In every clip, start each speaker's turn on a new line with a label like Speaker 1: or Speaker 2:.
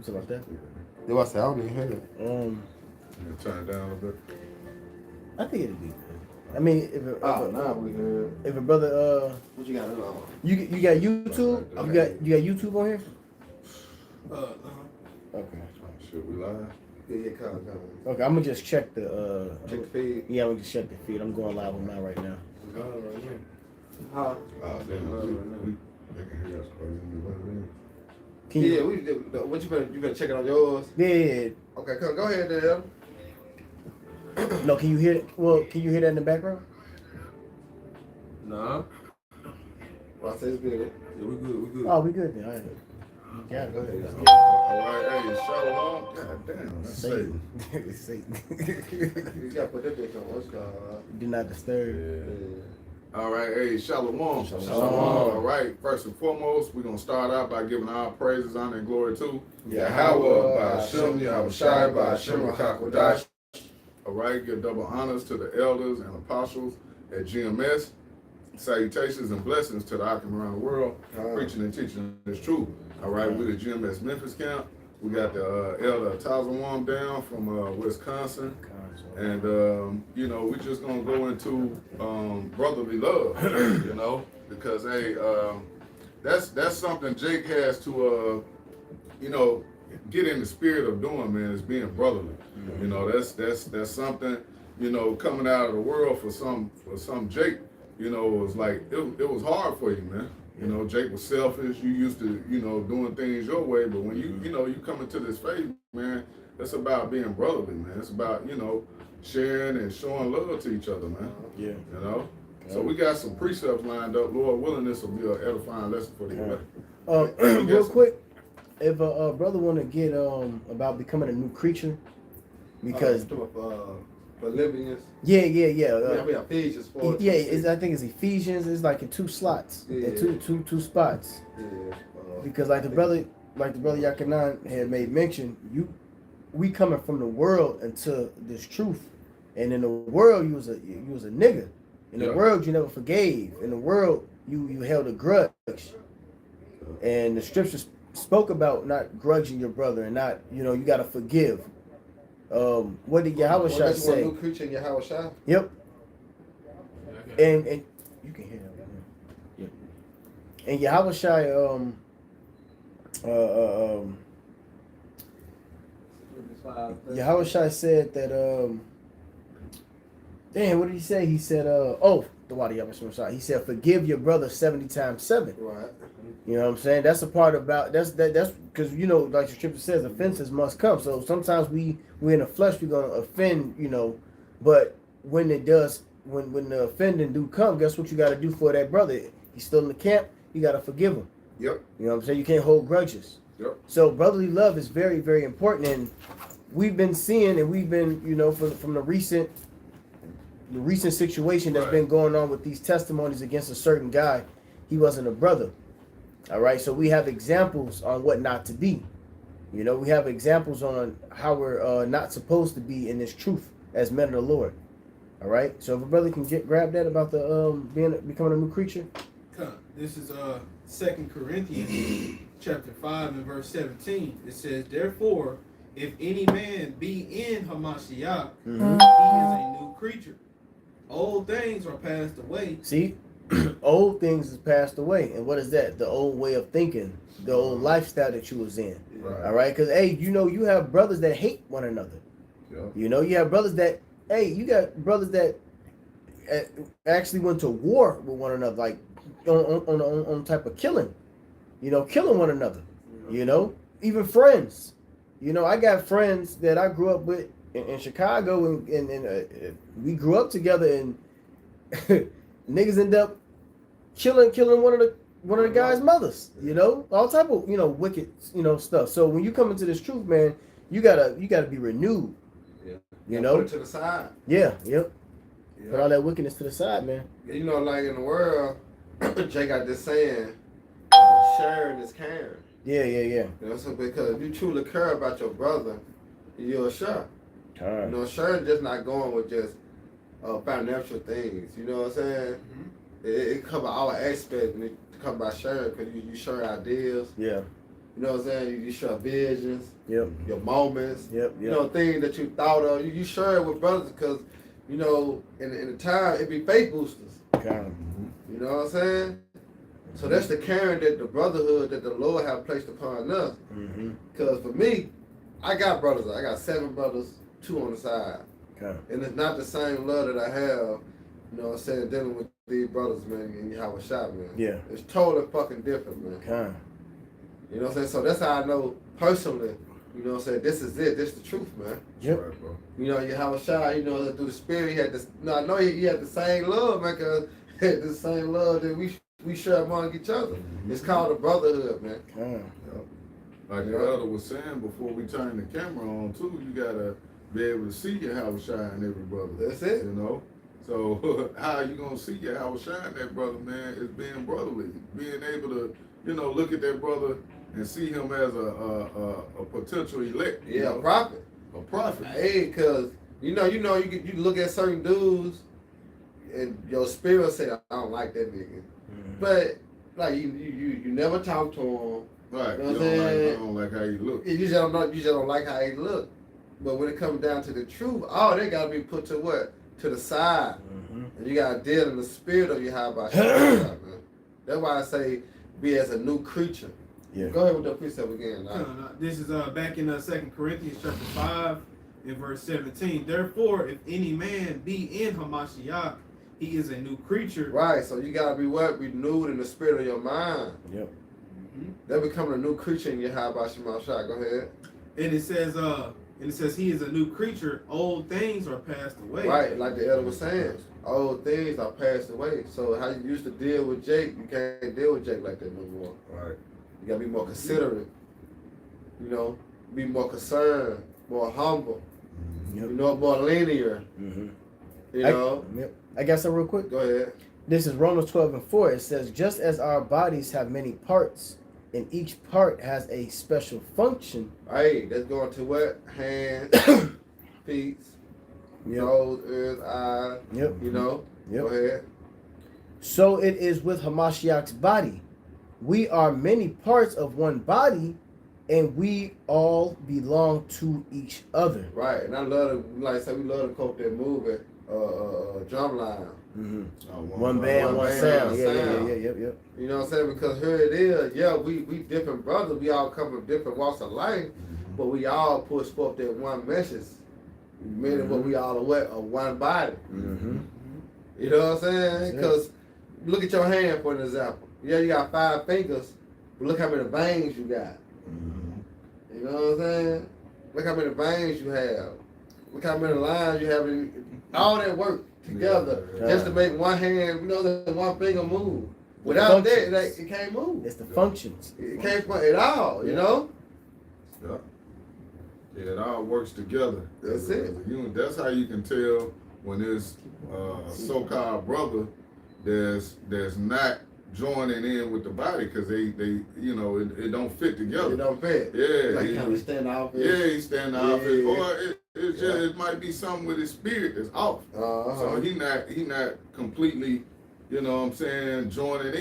Speaker 1: What's about that?
Speaker 2: That's what I said. I don't even hear it.
Speaker 3: You turn it down a little bit.
Speaker 1: I think it'd be good. I mean, if a brother,
Speaker 2: What you got on?
Speaker 1: you got YouTube? You got YouTube on here? Okay.
Speaker 3: Should we live?
Speaker 2: Yeah, come.
Speaker 1: Okay, I'm gonna just check the.
Speaker 2: Check the feed.
Speaker 1: Yeah, I'm gonna just check the feed. I'm going live on mine right now.
Speaker 2: Huh?
Speaker 3: Oh, damn. They can hear us crazy.
Speaker 1: Can you?
Speaker 2: Yeah, what you better check it on yours.
Speaker 1: Yeah.
Speaker 2: Okay, come go ahead there.
Speaker 1: No, can you hear it? Well, can you hear that in the background?
Speaker 2: No. Well, I say it's good. Yeah, we good.
Speaker 1: Oh, we good then. All right. Yeah,
Speaker 2: Go ahead.
Speaker 3: All right, hey, shalom. God damn, that's
Speaker 1: Satan.
Speaker 3: Satan.
Speaker 1: Satan.
Speaker 2: You gotta put that bitch on what's called.
Speaker 1: Do not disturb.
Speaker 2: Yeah.
Speaker 3: All right, hey, shalom.
Speaker 1: Shalom.
Speaker 3: All right, first and foremost, we're going to start out by giving our praises, honor, and glory to
Speaker 2: Yahweh,
Speaker 3: by Hashem, Yahweh Shai, by Hashem, Rakakwadash. All right, give double honors to the elders and apostles at GMS. Salutations and blessings to the Akim around the world, preaching and teaching this truth. All right, we're the GMS Memphis camp. We got the elder Tazawam down from Wisconsin. And, you know, we're just going to go into brotherly love, you know, because, hey, that's something Jake has to, you know, get in the spirit of doing, man, is being brotherly. You know, that's something, you know, coming out of the world for some Jake, you know, was like, it was hard for you, man. You know, Jake was selfish. You used to, you know, doing things your way. But when you know, you come into this faith, man, it's about being brotherly, man. It's about, you know, sharing and showing love to each other, man.
Speaker 1: Yeah.
Speaker 3: You know? So we got some precepts lined up. Lord willing, this will be an edifying lesson for the elect.
Speaker 1: Real quick, if a brother want to get about becoming a new creature, because
Speaker 2: Philippians.
Speaker 1: yeah.
Speaker 2: Ephesians 4.
Speaker 1: I think it's Ephesians. It's like in two slots, two spots.
Speaker 2: Yeah.
Speaker 1: Because like the brother Yakanan had made mention, we coming from the world into this truth, and in the world you was a nigga. In the world you never forgave. In the world you held a grudge, and the scriptures spoke about not grudging your brother and not, you know, you got to forgive. What did Yahweh Shai say?
Speaker 2: New creature in Yahweh Shai?
Speaker 1: Yep. And you can hear that. Yeah. And Yahweh Shai Yahweh Shai said that damn, what did he say? He said the Wadi Yahweh Shai. He said forgive your brother 70 times 7.
Speaker 2: Right.
Speaker 1: You know what I'm saying? That's a part about that's because, you know, like the scripture says, offenses must come. So sometimes we in the flesh, we're gonna offend, you know, but when it does, when the offending do come, guess what you got to do for that brother? He's still in the camp. You got to forgive him.
Speaker 3: Yep.
Speaker 1: You know what I'm saying? You can't hold grudges.
Speaker 3: Yep.
Speaker 1: So brotherly love is very, very important, and we've been seeing, and we've been, you know, from the recent situation that's been going on with these testimonies against a certain guy. He wasn't a brother. All right, so we have examples on what not to be. You know, we have examples on how we're not supposed to be in this truth as men of the Lord. All right, so if a brother can grab that about the becoming a new creature.
Speaker 4: This is 2 Corinthians chapter 5 and verse 17. It says, therefore, if any man be in Hamashiach, he is a new creature. Old things are passed away.
Speaker 1: See? Old things has passed away, and what is that? The old way of thinking, the old lifestyle that you was in.
Speaker 3: Right.
Speaker 1: All right, because hey, you know, you have brothers that hate one another.
Speaker 3: Yep.
Speaker 1: You know, you have brothers that you got brothers that actually went to war with one another, like on type of killing. You know, killing one another. You know, even friends. You know, I got friends that I grew up with in Chicago, and we grew up together, and niggas end up killing one of the guy's mothers, you know, all type of, you know, wicked, you know, stuff. So when you come into this truth, man, you gotta be renewed.
Speaker 2: Yeah.
Speaker 1: You know,
Speaker 2: put it to the side.
Speaker 1: Yeah. Put all that wickedness to the side, man.
Speaker 2: You know, like in the world, Jay got this saying, sharing is caring.
Speaker 1: Yeah.
Speaker 2: You know, so because if you truly care about your brother, you'll share. You know, sharing just not going with just financial things. You know what I'm saying? It covers all aspects, and it covers by sharing, because you share ideas.
Speaker 1: Yeah.
Speaker 2: You know what I'm saying? You share visions,
Speaker 1: Yep.
Speaker 2: your moments,
Speaker 1: Yep.
Speaker 2: you know, things that you thought of. You share it with brothers because, you know, in the time, it be faith boosters.
Speaker 1: Okay.
Speaker 2: You know what I'm saying? So that's the caring that the brotherhood that the Lord have placed upon us. Because for me, I got brothers. I got 7 brothers, 2 on the side.
Speaker 1: Okay.
Speaker 2: And it's not the same love that I have, you know what I'm saying, dealing with these brothers, man, and you have a shot, man.
Speaker 1: Yeah.
Speaker 2: It's totally fucking different, man.
Speaker 1: Okay.
Speaker 2: You know what I'm saying? So that's how I know personally, you know what I'm saying, this is it, this is the truth, man.
Speaker 1: Yep.
Speaker 3: Right, bro.
Speaker 2: You know, you have a shot, you know, through the spirit, he had this, no, I know he had the same love, man, because he had the same love that we share among each other. It's called a brotherhood, man.
Speaker 1: Okay.
Speaker 3: Yep. Like the elder was saying before we turn the camera on too, you gotta be able to see your house shine every brother.
Speaker 2: That's it.
Speaker 3: You know? So how you gonna see your house shine that brother, man, is being brotherly. Being able to, you know, look at that brother and see him as a potential elect.
Speaker 2: Yeah,
Speaker 3: know?
Speaker 2: a prophet.
Speaker 3: A prophet.
Speaker 2: Hey, cause you look at certain dudes and your spirit say, I don't like that nigga. But like you never talk to him.
Speaker 3: Right.
Speaker 2: You know
Speaker 3: You
Speaker 2: what I'm saying?
Speaker 3: don't like how you look.
Speaker 2: You just don't like how he look. But when it comes down to the truth, they gotta be put to what? To the side. And you gotta deal in the spirit of your high by man. That's why I say be as a new creature.
Speaker 1: Yeah.
Speaker 2: Go ahead with the precept again.
Speaker 4: No. This is back in 2 Corinthians chapter 5 in verse 17. Therefore, if any man be in Hamashiach, he is a new creature.
Speaker 2: Right, so you gotta be what? Renewed in the spirit of your mind.
Speaker 1: Yep.
Speaker 2: They're becoming a new creature in your high by Shema Shah. Go ahead.
Speaker 4: And it says he is a new creature. Old things are passed away.
Speaker 2: Right, like the elder was saying. Old things are passed away. So how you used to deal with Jake, you can't deal with Jake like that no more.
Speaker 3: Right.
Speaker 2: You gotta be more considerate. You know, be more concerned, more humble.
Speaker 1: Yep.
Speaker 2: You know, more linear. You know.
Speaker 1: Yep. I got some real quick.
Speaker 2: Go ahead.
Speaker 1: This is Romans 12:4. It says, just as our bodies have many parts, and each part has a special function.
Speaker 2: Hey, that's going to what? Hands, feet, nose, ears, eyes.
Speaker 1: Yep.
Speaker 2: You know.
Speaker 1: Yep.
Speaker 2: Go ahead.
Speaker 1: So it is with Hamashiach's body. We are many parts of one body, and we all belong to each other.
Speaker 2: Right, and I love to, like I said, we love to quote that movie, Drumline.
Speaker 1: One band, one sound. Yeah.
Speaker 2: You know what I'm saying? Because here it is, yeah, we different brothers, we all come from different walks of life, but we all push forth that one message. Meaning what we all are one body. You know what I'm saying? Because look at your hand for an example. Yeah, you got 5 fingers, but look how many veins you got. You know what I'm saying? Look how many veins you have. Look how many lines you have. All that work together just to make one hand, you know, that one finger move. Without that, it can't move.
Speaker 1: It's the functions.
Speaker 2: It can't at all, you know?
Speaker 3: Yeah. Yeah, it all works together.
Speaker 2: That's it.
Speaker 3: That's how you can tell when this so-called brother that's not joining in with the body because they you know it don't fit together.
Speaker 2: It don't fit.
Speaker 3: Yeah,
Speaker 2: like kind of stand off.
Speaker 3: Yeah, he stand off. Or it's just it might be something with his spirit that's off. So he not completely, you know what I'm saying, joining in.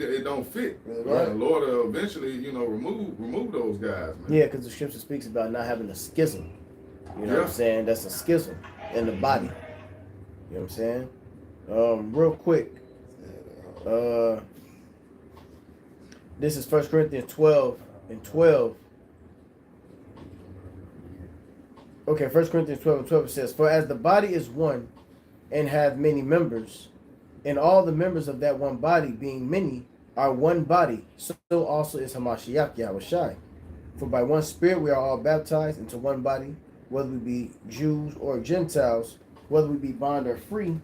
Speaker 3: It don't fit.
Speaker 2: Right.
Speaker 3: The Lord will eventually, you know, remove those guys, man.
Speaker 1: Yeah, because the scripture speaks about not having a schism. You know what I'm saying? That's a schism in the body. You know what I'm saying? Real quick. This is 1 Corinthians 12:12. Okay, 1 Corinthians 12:12 it says, for as the body is one and hath many members, and all the members of that one body, being many, are one body, so also is Hamashiach Yahushai. For by one Spirit we are all baptized into one body, whether we be Jews or Gentiles, whether we be bond or free,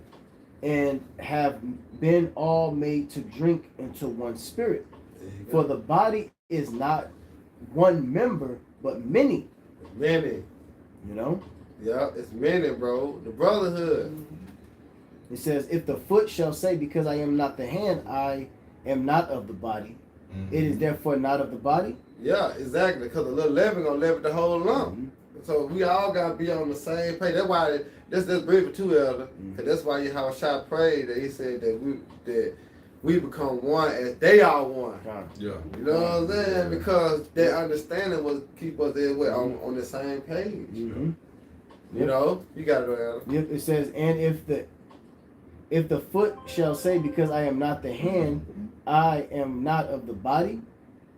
Speaker 1: and have been all made to drink into one Spirit. For the body is not one member, but many.
Speaker 2: Many.
Speaker 1: You know?
Speaker 2: Yeah, it's many, bro. The brotherhood.
Speaker 1: It says, if the foot shall say, because I am not the hand, I am not of the body, it is therefore not of the body.
Speaker 2: Yeah, exactly. Because a little leaven gonna leaven the whole lump. So we all gotta be on the same page. That's why that's bring it too, elder. Cause that's why Yahushua prayed that he said that we become one as they are one.
Speaker 3: Yeah.
Speaker 2: You know what I'm saying? Because their understanding was keep us there on the same page.
Speaker 1: Mm-hmm.
Speaker 2: You know, you got it, Adam.
Speaker 1: Yep, it says, and if the foot shall say, because I am not the hand, I am not of the body,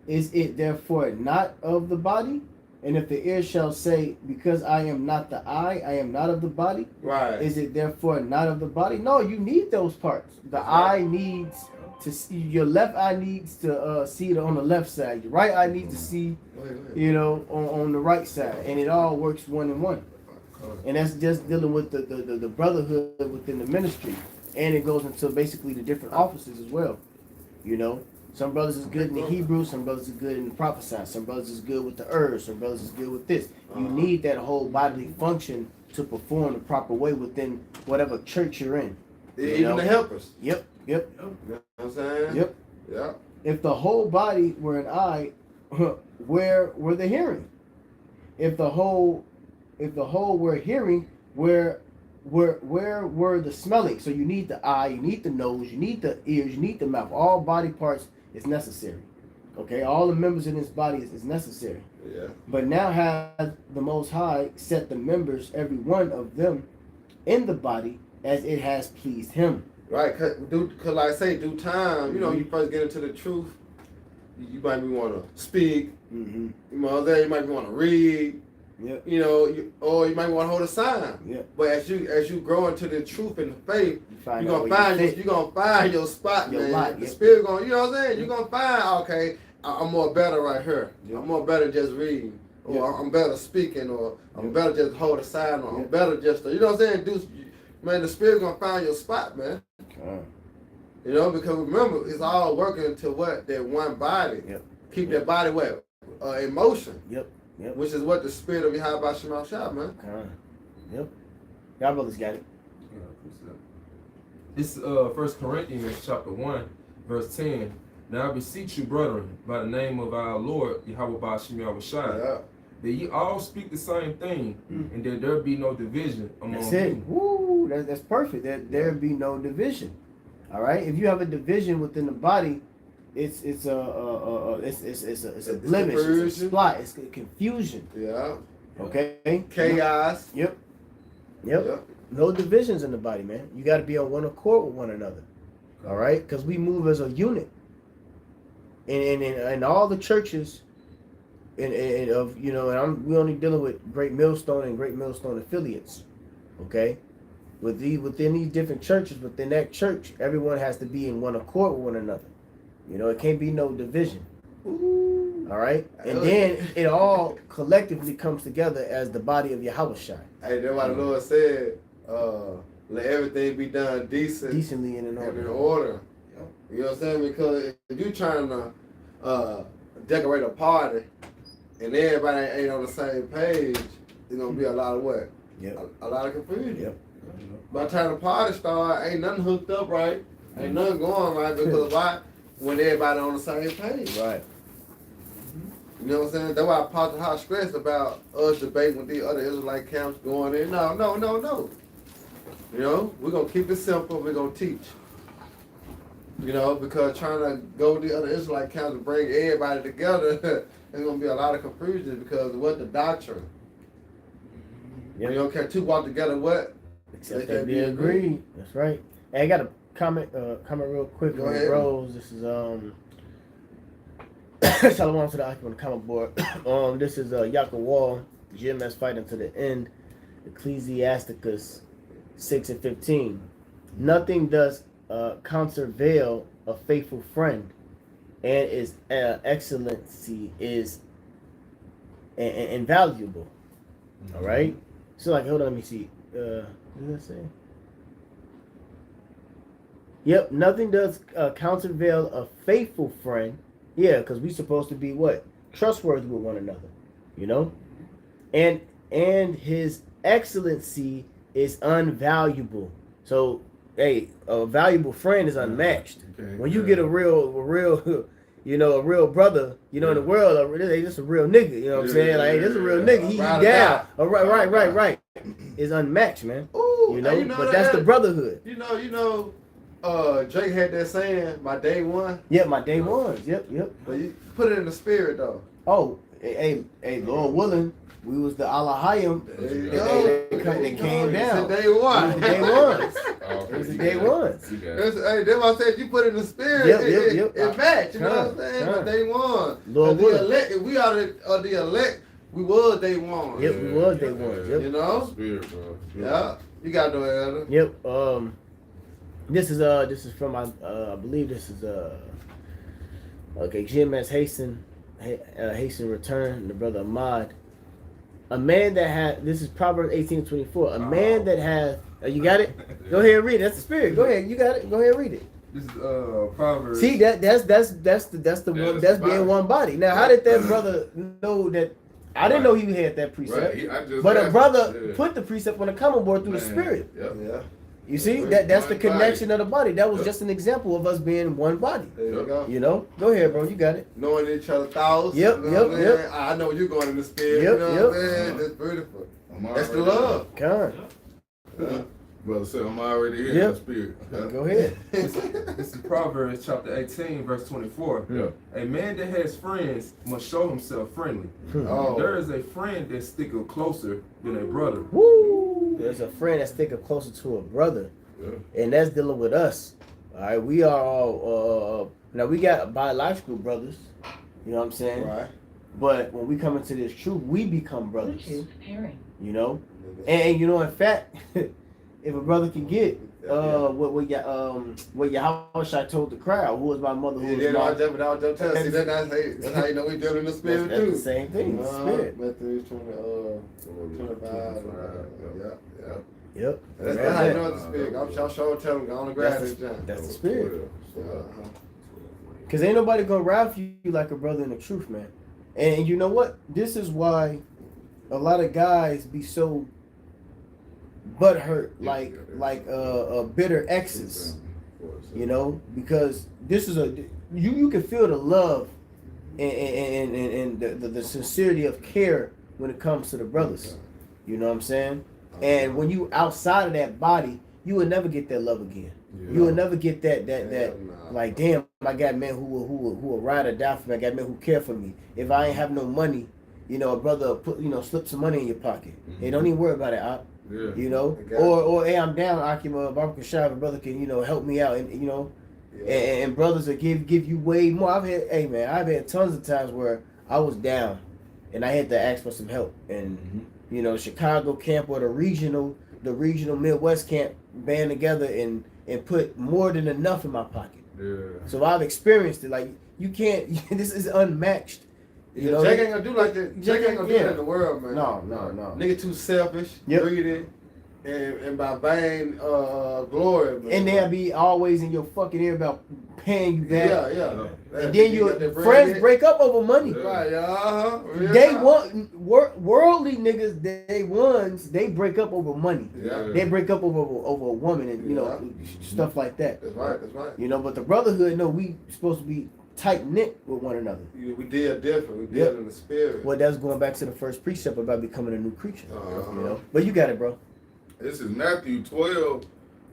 Speaker 1: is it therefore not of the body? And if the ear shall say, because I am not the eye, I am not of the body,
Speaker 2: Right.
Speaker 1: is it therefore not of the body? No, you need those parts. The eye needs to see, your left eye needs to see it on the left side. Your right eye needs to see, you know, on the right side. And it all works one in one. And that's just dealing with the brotherhood within the ministry. And it goes into basically the different offices as well. You know, some brothers is good in the Hebrew, some brothers is good in the prophesying, some brothers is good with the herbs, some brothers is good with this. You need that whole bodily function to perform the proper way within whatever church you're in.
Speaker 2: Even the helpers.
Speaker 1: Yep.
Speaker 2: You know what I'm saying?
Speaker 1: Yep.
Speaker 2: Yeah.
Speaker 1: If the whole body were an eye, where were the hearing? If the whole were hearing, where were the smelling? So you need the eye, you need the nose, you need the ears, you need the mouth. All body parts is necessary. Okay, all the members in this body is necessary.
Speaker 2: Yeah.
Speaker 1: But now has the Most High set the members, every one of them, in the body as it has pleased Him.
Speaker 2: Right, cause like I say, due time, you know, you first get into the truth, you might be want to speak,
Speaker 1: Mm-hmm.
Speaker 2: you know, you might be want to read,
Speaker 1: Yep.
Speaker 2: you know, or you might want to hold a sign.
Speaker 1: Yep.
Speaker 2: But as you grow into the truth and the faith,
Speaker 1: You're
Speaker 2: you're gonna find your spot,
Speaker 1: Your
Speaker 2: man.
Speaker 1: lot,
Speaker 2: The
Speaker 1: yep.
Speaker 2: Spirit gonna, you know what I'm saying? You're gonna find, okay, I'm more better right here.
Speaker 1: Yep.
Speaker 2: I'm more better just reading, or
Speaker 1: Yep.
Speaker 2: I'm better speaking, or I'm
Speaker 1: Yep.
Speaker 2: better just hold a sign, or I'm
Speaker 1: Yep.
Speaker 2: better just, you know what I'm saying? Man, the Spirit gonna find your spot, man. You know, because remember, it's all working to what? That one body.
Speaker 1: Yep.
Speaker 2: Keep that body what? In motion.
Speaker 1: Yep. Yep.
Speaker 2: Which is what the Spirit of Yahweh Shema Shah, man.
Speaker 1: Yep. Y'all brothers got it.
Speaker 5: It's 1 Corinthians chapter 1, verse 10. Now I beseech you, brethren, by the name of our Lord, Yahweh Ba'ashem Yahushua,
Speaker 2: Yeah.
Speaker 5: that ye all speak the same thing, and that there be no division among
Speaker 1: That's it.
Speaker 5: you.
Speaker 1: Woo! That's perfect. There be no division. All right. If you have a division within the body, it's a blemish. It's a
Speaker 2: confusion.
Speaker 1: spot. It's confusion.
Speaker 2: Yeah.
Speaker 1: Okay.
Speaker 2: Chaos.
Speaker 1: Yep.
Speaker 2: Yeah.
Speaker 1: No divisions in the body, man. You got to be on one accord with one another. All right, because we move as a unit. And all the churches, and of you know, and we only dealing with Great Millstone and Great Millstone affiliates. Okay. Within these different churches, within that church, everyone has to be in one accord with one another. You know, it can't be no division.
Speaker 2: Ooh.
Speaker 1: All right, and then it all collectively comes together as the body of Yahushua.
Speaker 2: Hey, that's why the Lord said, let everything be done
Speaker 1: Decently and in
Speaker 2: and in
Speaker 1: order.
Speaker 2: order. You know what I'm saying? Because if you're trying to decorate a party and everybody ain't on the same page, it's gonna be a lot of what?
Speaker 1: Yep.
Speaker 2: A lot of confusion.
Speaker 1: Yep.
Speaker 2: By the time the party start, ain't nothing hooked up right, ain't nothing going right because why? When everybody on the same page.
Speaker 1: Right.
Speaker 2: You know what I'm saying? That's why Apostle Hot stressed about us debating with these other Israelite camps going in. No. You know, we're gonna keep it simple, we're gonna teach. You know, because trying to go with the other Israelite camps and bring everybody together, there's gonna be a lot of confusion because of what the doctrine.
Speaker 1: Yep.
Speaker 2: You know, can two walk together what?
Speaker 1: Except
Speaker 2: They
Speaker 1: that
Speaker 2: can
Speaker 1: be
Speaker 2: be
Speaker 1: agreed. That's right. Hey, I got a comment real quick
Speaker 2: Go
Speaker 1: on
Speaker 2: ahead.
Speaker 1: Rose. This is Shalom to the Akim on the comment board. This is Yaakov Wall, GMS fighting to the end. Ecclesiasticus 6:15. Nothing does countervail a faithful friend, and its excellency is invaluable. All right. So like, hold on, let me see. What did I say? Yep, nothing does countervail a faithful friend. Yeah, because we're supposed to be what? Trustworthy with one another, you know? And his excellency is unvaluable. So, hey, a valuable friend is unmatched.
Speaker 3: Okay,
Speaker 1: When you get a real, you know, a real brother, you know, in the world, they just a real nigga, you know what I'm saying? Like, hey, this is a real nigga. He
Speaker 2: Ride or
Speaker 1: down.
Speaker 2: die.
Speaker 1: Oh, right. Is unmatched, man.
Speaker 2: Ooh,
Speaker 1: You know,
Speaker 2: and
Speaker 1: but that's the brotherhood.
Speaker 2: You know, Drake had that saying, my day one.
Speaker 1: Yeah, my day ones. Yep.
Speaker 2: But you put it in the spirit though.
Speaker 1: Oh, hey, Lord willing, we was the Alahayim.
Speaker 2: There you
Speaker 1: They came
Speaker 2: It's
Speaker 1: down.
Speaker 2: the day one.
Speaker 1: It was the day ones.
Speaker 3: Okay,
Speaker 1: It was the
Speaker 3: you
Speaker 1: day
Speaker 3: got it.
Speaker 1: ones.
Speaker 3: You got it.
Speaker 2: Hey, that's why I said you put it in the spirit.
Speaker 1: Yep,
Speaker 2: It match. You know what I'm saying?
Speaker 1: Come.
Speaker 2: But day one.
Speaker 1: Lord
Speaker 2: The
Speaker 1: willing.
Speaker 2: elect, if we are the elect, we was day one.
Speaker 1: Yep, we was day ones. Yep.
Speaker 2: You know?
Speaker 3: Spirit, bro.
Speaker 2: Yeah. You got to know it, Elder.
Speaker 1: Yep. This is from I believe this is GMS Hasten Return, the brother Ahmad. A man that had, this is Proverbs 18:24. A man that has, you got it? Go ahead and read it. That's the spirit. Go ahead. You got it. Go ahead and read it.
Speaker 5: This is Proverbs.
Speaker 1: See that's the
Speaker 3: Yeah,
Speaker 1: one
Speaker 3: that's
Speaker 1: that's
Speaker 3: the
Speaker 1: being
Speaker 3: body.
Speaker 1: one body. Now, how did that brother know that? I didn't know he had that precept.
Speaker 3: Right.
Speaker 1: But a brother put the precept on the common board through the spirit.
Speaker 3: Yep.
Speaker 2: Yeah.
Speaker 1: You see, that's the
Speaker 3: One
Speaker 1: connection
Speaker 3: body.
Speaker 1: of the body. That was
Speaker 3: Yep.
Speaker 1: just an example of us being one body.
Speaker 2: There you go.
Speaker 1: You know? Go ahead, bro. You got it.
Speaker 2: Knowing each other thoughts.
Speaker 1: Yep,
Speaker 2: you know what I'm
Speaker 1: yep.
Speaker 2: saying? I know you're going in the spirit.
Speaker 1: Yep,
Speaker 2: you know what I'm
Speaker 1: yep.
Speaker 2: saying? That's beautiful.
Speaker 3: I'm
Speaker 2: That's the
Speaker 3: already
Speaker 2: love.
Speaker 1: Come
Speaker 2: Yeah.
Speaker 3: Brother said, I'm already here
Speaker 1: Yep.
Speaker 3: in the spirit.
Speaker 1: on. Go ahead.
Speaker 5: This is Proverbs chapter 18, verse 24.
Speaker 3: Yeah.
Speaker 5: A man that has friends must show himself friendly.
Speaker 2: Oh.
Speaker 5: There is a friend that sticketh closer than a brother.
Speaker 1: Woo! There's a friend that's sticking closer to a brother,
Speaker 3: Yeah.
Speaker 1: and that's dealing with us. All right, we are all now we got biological brothers. You know what I'm saying?
Speaker 2: Right.
Speaker 1: But when we come into this truth, we become brothers.
Speaker 6: Bluetooth pairing.
Speaker 1: You know, and you know, in fact, if a brother can get what Yahushua told the crowd, who was my mother, who was
Speaker 2: Yeah,
Speaker 1: my,
Speaker 2: I'll jump tell. See, that's how you know we dealing in the spirit
Speaker 1: that's
Speaker 2: too.
Speaker 1: the same thing. The spirit.
Speaker 2: Matthew 25. Yeah.
Speaker 1: Yep.
Speaker 2: That's
Speaker 1: Right
Speaker 2: how you
Speaker 1: there.
Speaker 2: know it's the spirit. I'm sure tell them on the ground
Speaker 1: That's
Speaker 2: this time.
Speaker 1: That's the spirit.
Speaker 2: Uh-huh.
Speaker 1: Cause ain't nobody gonna ride for you like a brother in the truth, man. And you know what? This is why a lot of guys be so butthurt, like bitter exes. You know, because this is you can feel the love and the sincerity of care when it comes to the brothers. You know what I'm saying? And when you outside of that body, you will never get that love again. You will never get that like, damn, I got men who will ride or die for me. I got men who care for me. If I ain't have no money, you know, a brother will put, slip some money in your pocket. Hey, don't even worry about it, Op.
Speaker 3: Yeah.
Speaker 1: You know,
Speaker 2: Okay.
Speaker 1: or hey, I'm down, Akima, Baruch Shah, a brother can, help me out, and and brothers will give you way more. I've had tons of times where I was down, and I had to ask for some help, and Chicago camp or the regional Midwest camp band together and put more than enough in my pocket.
Speaker 3: Yeah.
Speaker 1: So I've experienced it. Like, you can't. This is unmatched. You know,
Speaker 2: Jack ain't gonna do like that. Jack ain't gonna do that in the world, man.
Speaker 1: No.
Speaker 2: Nigga too selfish,
Speaker 1: Yep.
Speaker 2: greedy, and by vain glory, man.
Speaker 1: And they'll be always in your fucking ear about paying you back.
Speaker 2: Yeah.
Speaker 1: And then your friends break up over money.
Speaker 2: Right, yeah,
Speaker 1: They want worldly niggas. Day ones, they break up over money.
Speaker 2: Yeah.
Speaker 1: They break up over a woman and stuff like that.
Speaker 2: That's right.
Speaker 1: But the brotherhood, no, we supposed to be tight knit with one another.
Speaker 2: We deal different. We deal in the spirit.
Speaker 1: Well, that's going back to the first precept about becoming a new creature.
Speaker 2: Uh-huh.
Speaker 1: But you got it, bro.
Speaker 3: This is Matthew 12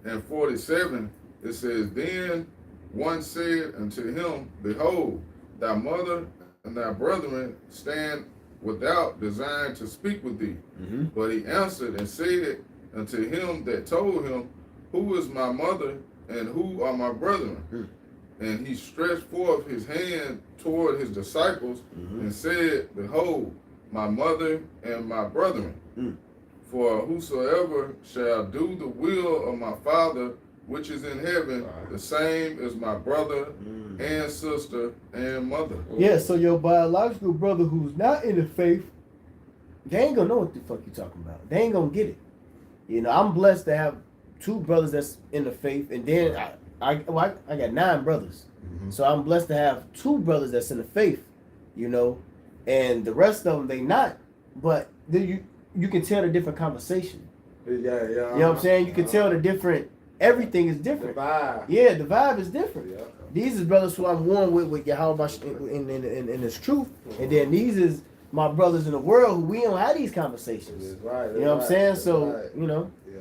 Speaker 3: and 47. It says, Then one said unto him, Behold, thy mother and thy brethren stand without, desiring to speak with thee.
Speaker 1: Mm-hmm.
Speaker 3: But he answered and said unto him that told him, Who is my mother and who are my brethren?
Speaker 1: Mm.
Speaker 3: And he stretched forth his hand toward his disciples and said, Behold, my mother and my brethren.
Speaker 1: Mm.
Speaker 3: For whosoever shall do the will of my Father which is in heaven, the same is my brother and sister and mother.
Speaker 1: Yeah, so your biological brother who's not in the faith, they ain't gonna know what the fuck you talking about. They ain't gonna get it. I'm blessed to have two brothers that's in the faith, and then I got 9 brothers. So I'm blessed to have 2 brothers that's in the faith, and the rest of them they not. But then you can tell the different conversation.
Speaker 2: Yeah.
Speaker 1: You know what I'm saying? You can tell the different. Everything is different.
Speaker 2: The vibe.
Speaker 1: Yeah, the vibe is different.
Speaker 2: Yeah.
Speaker 1: These is brothers who I'm one with Yahweh in this truth, and then these is my brothers in the world who we don't have these conversations.
Speaker 2: That's right.
Speaker 1: You know what I'm saying? So
Speaker 2: right.
Speaker 1: Yeah.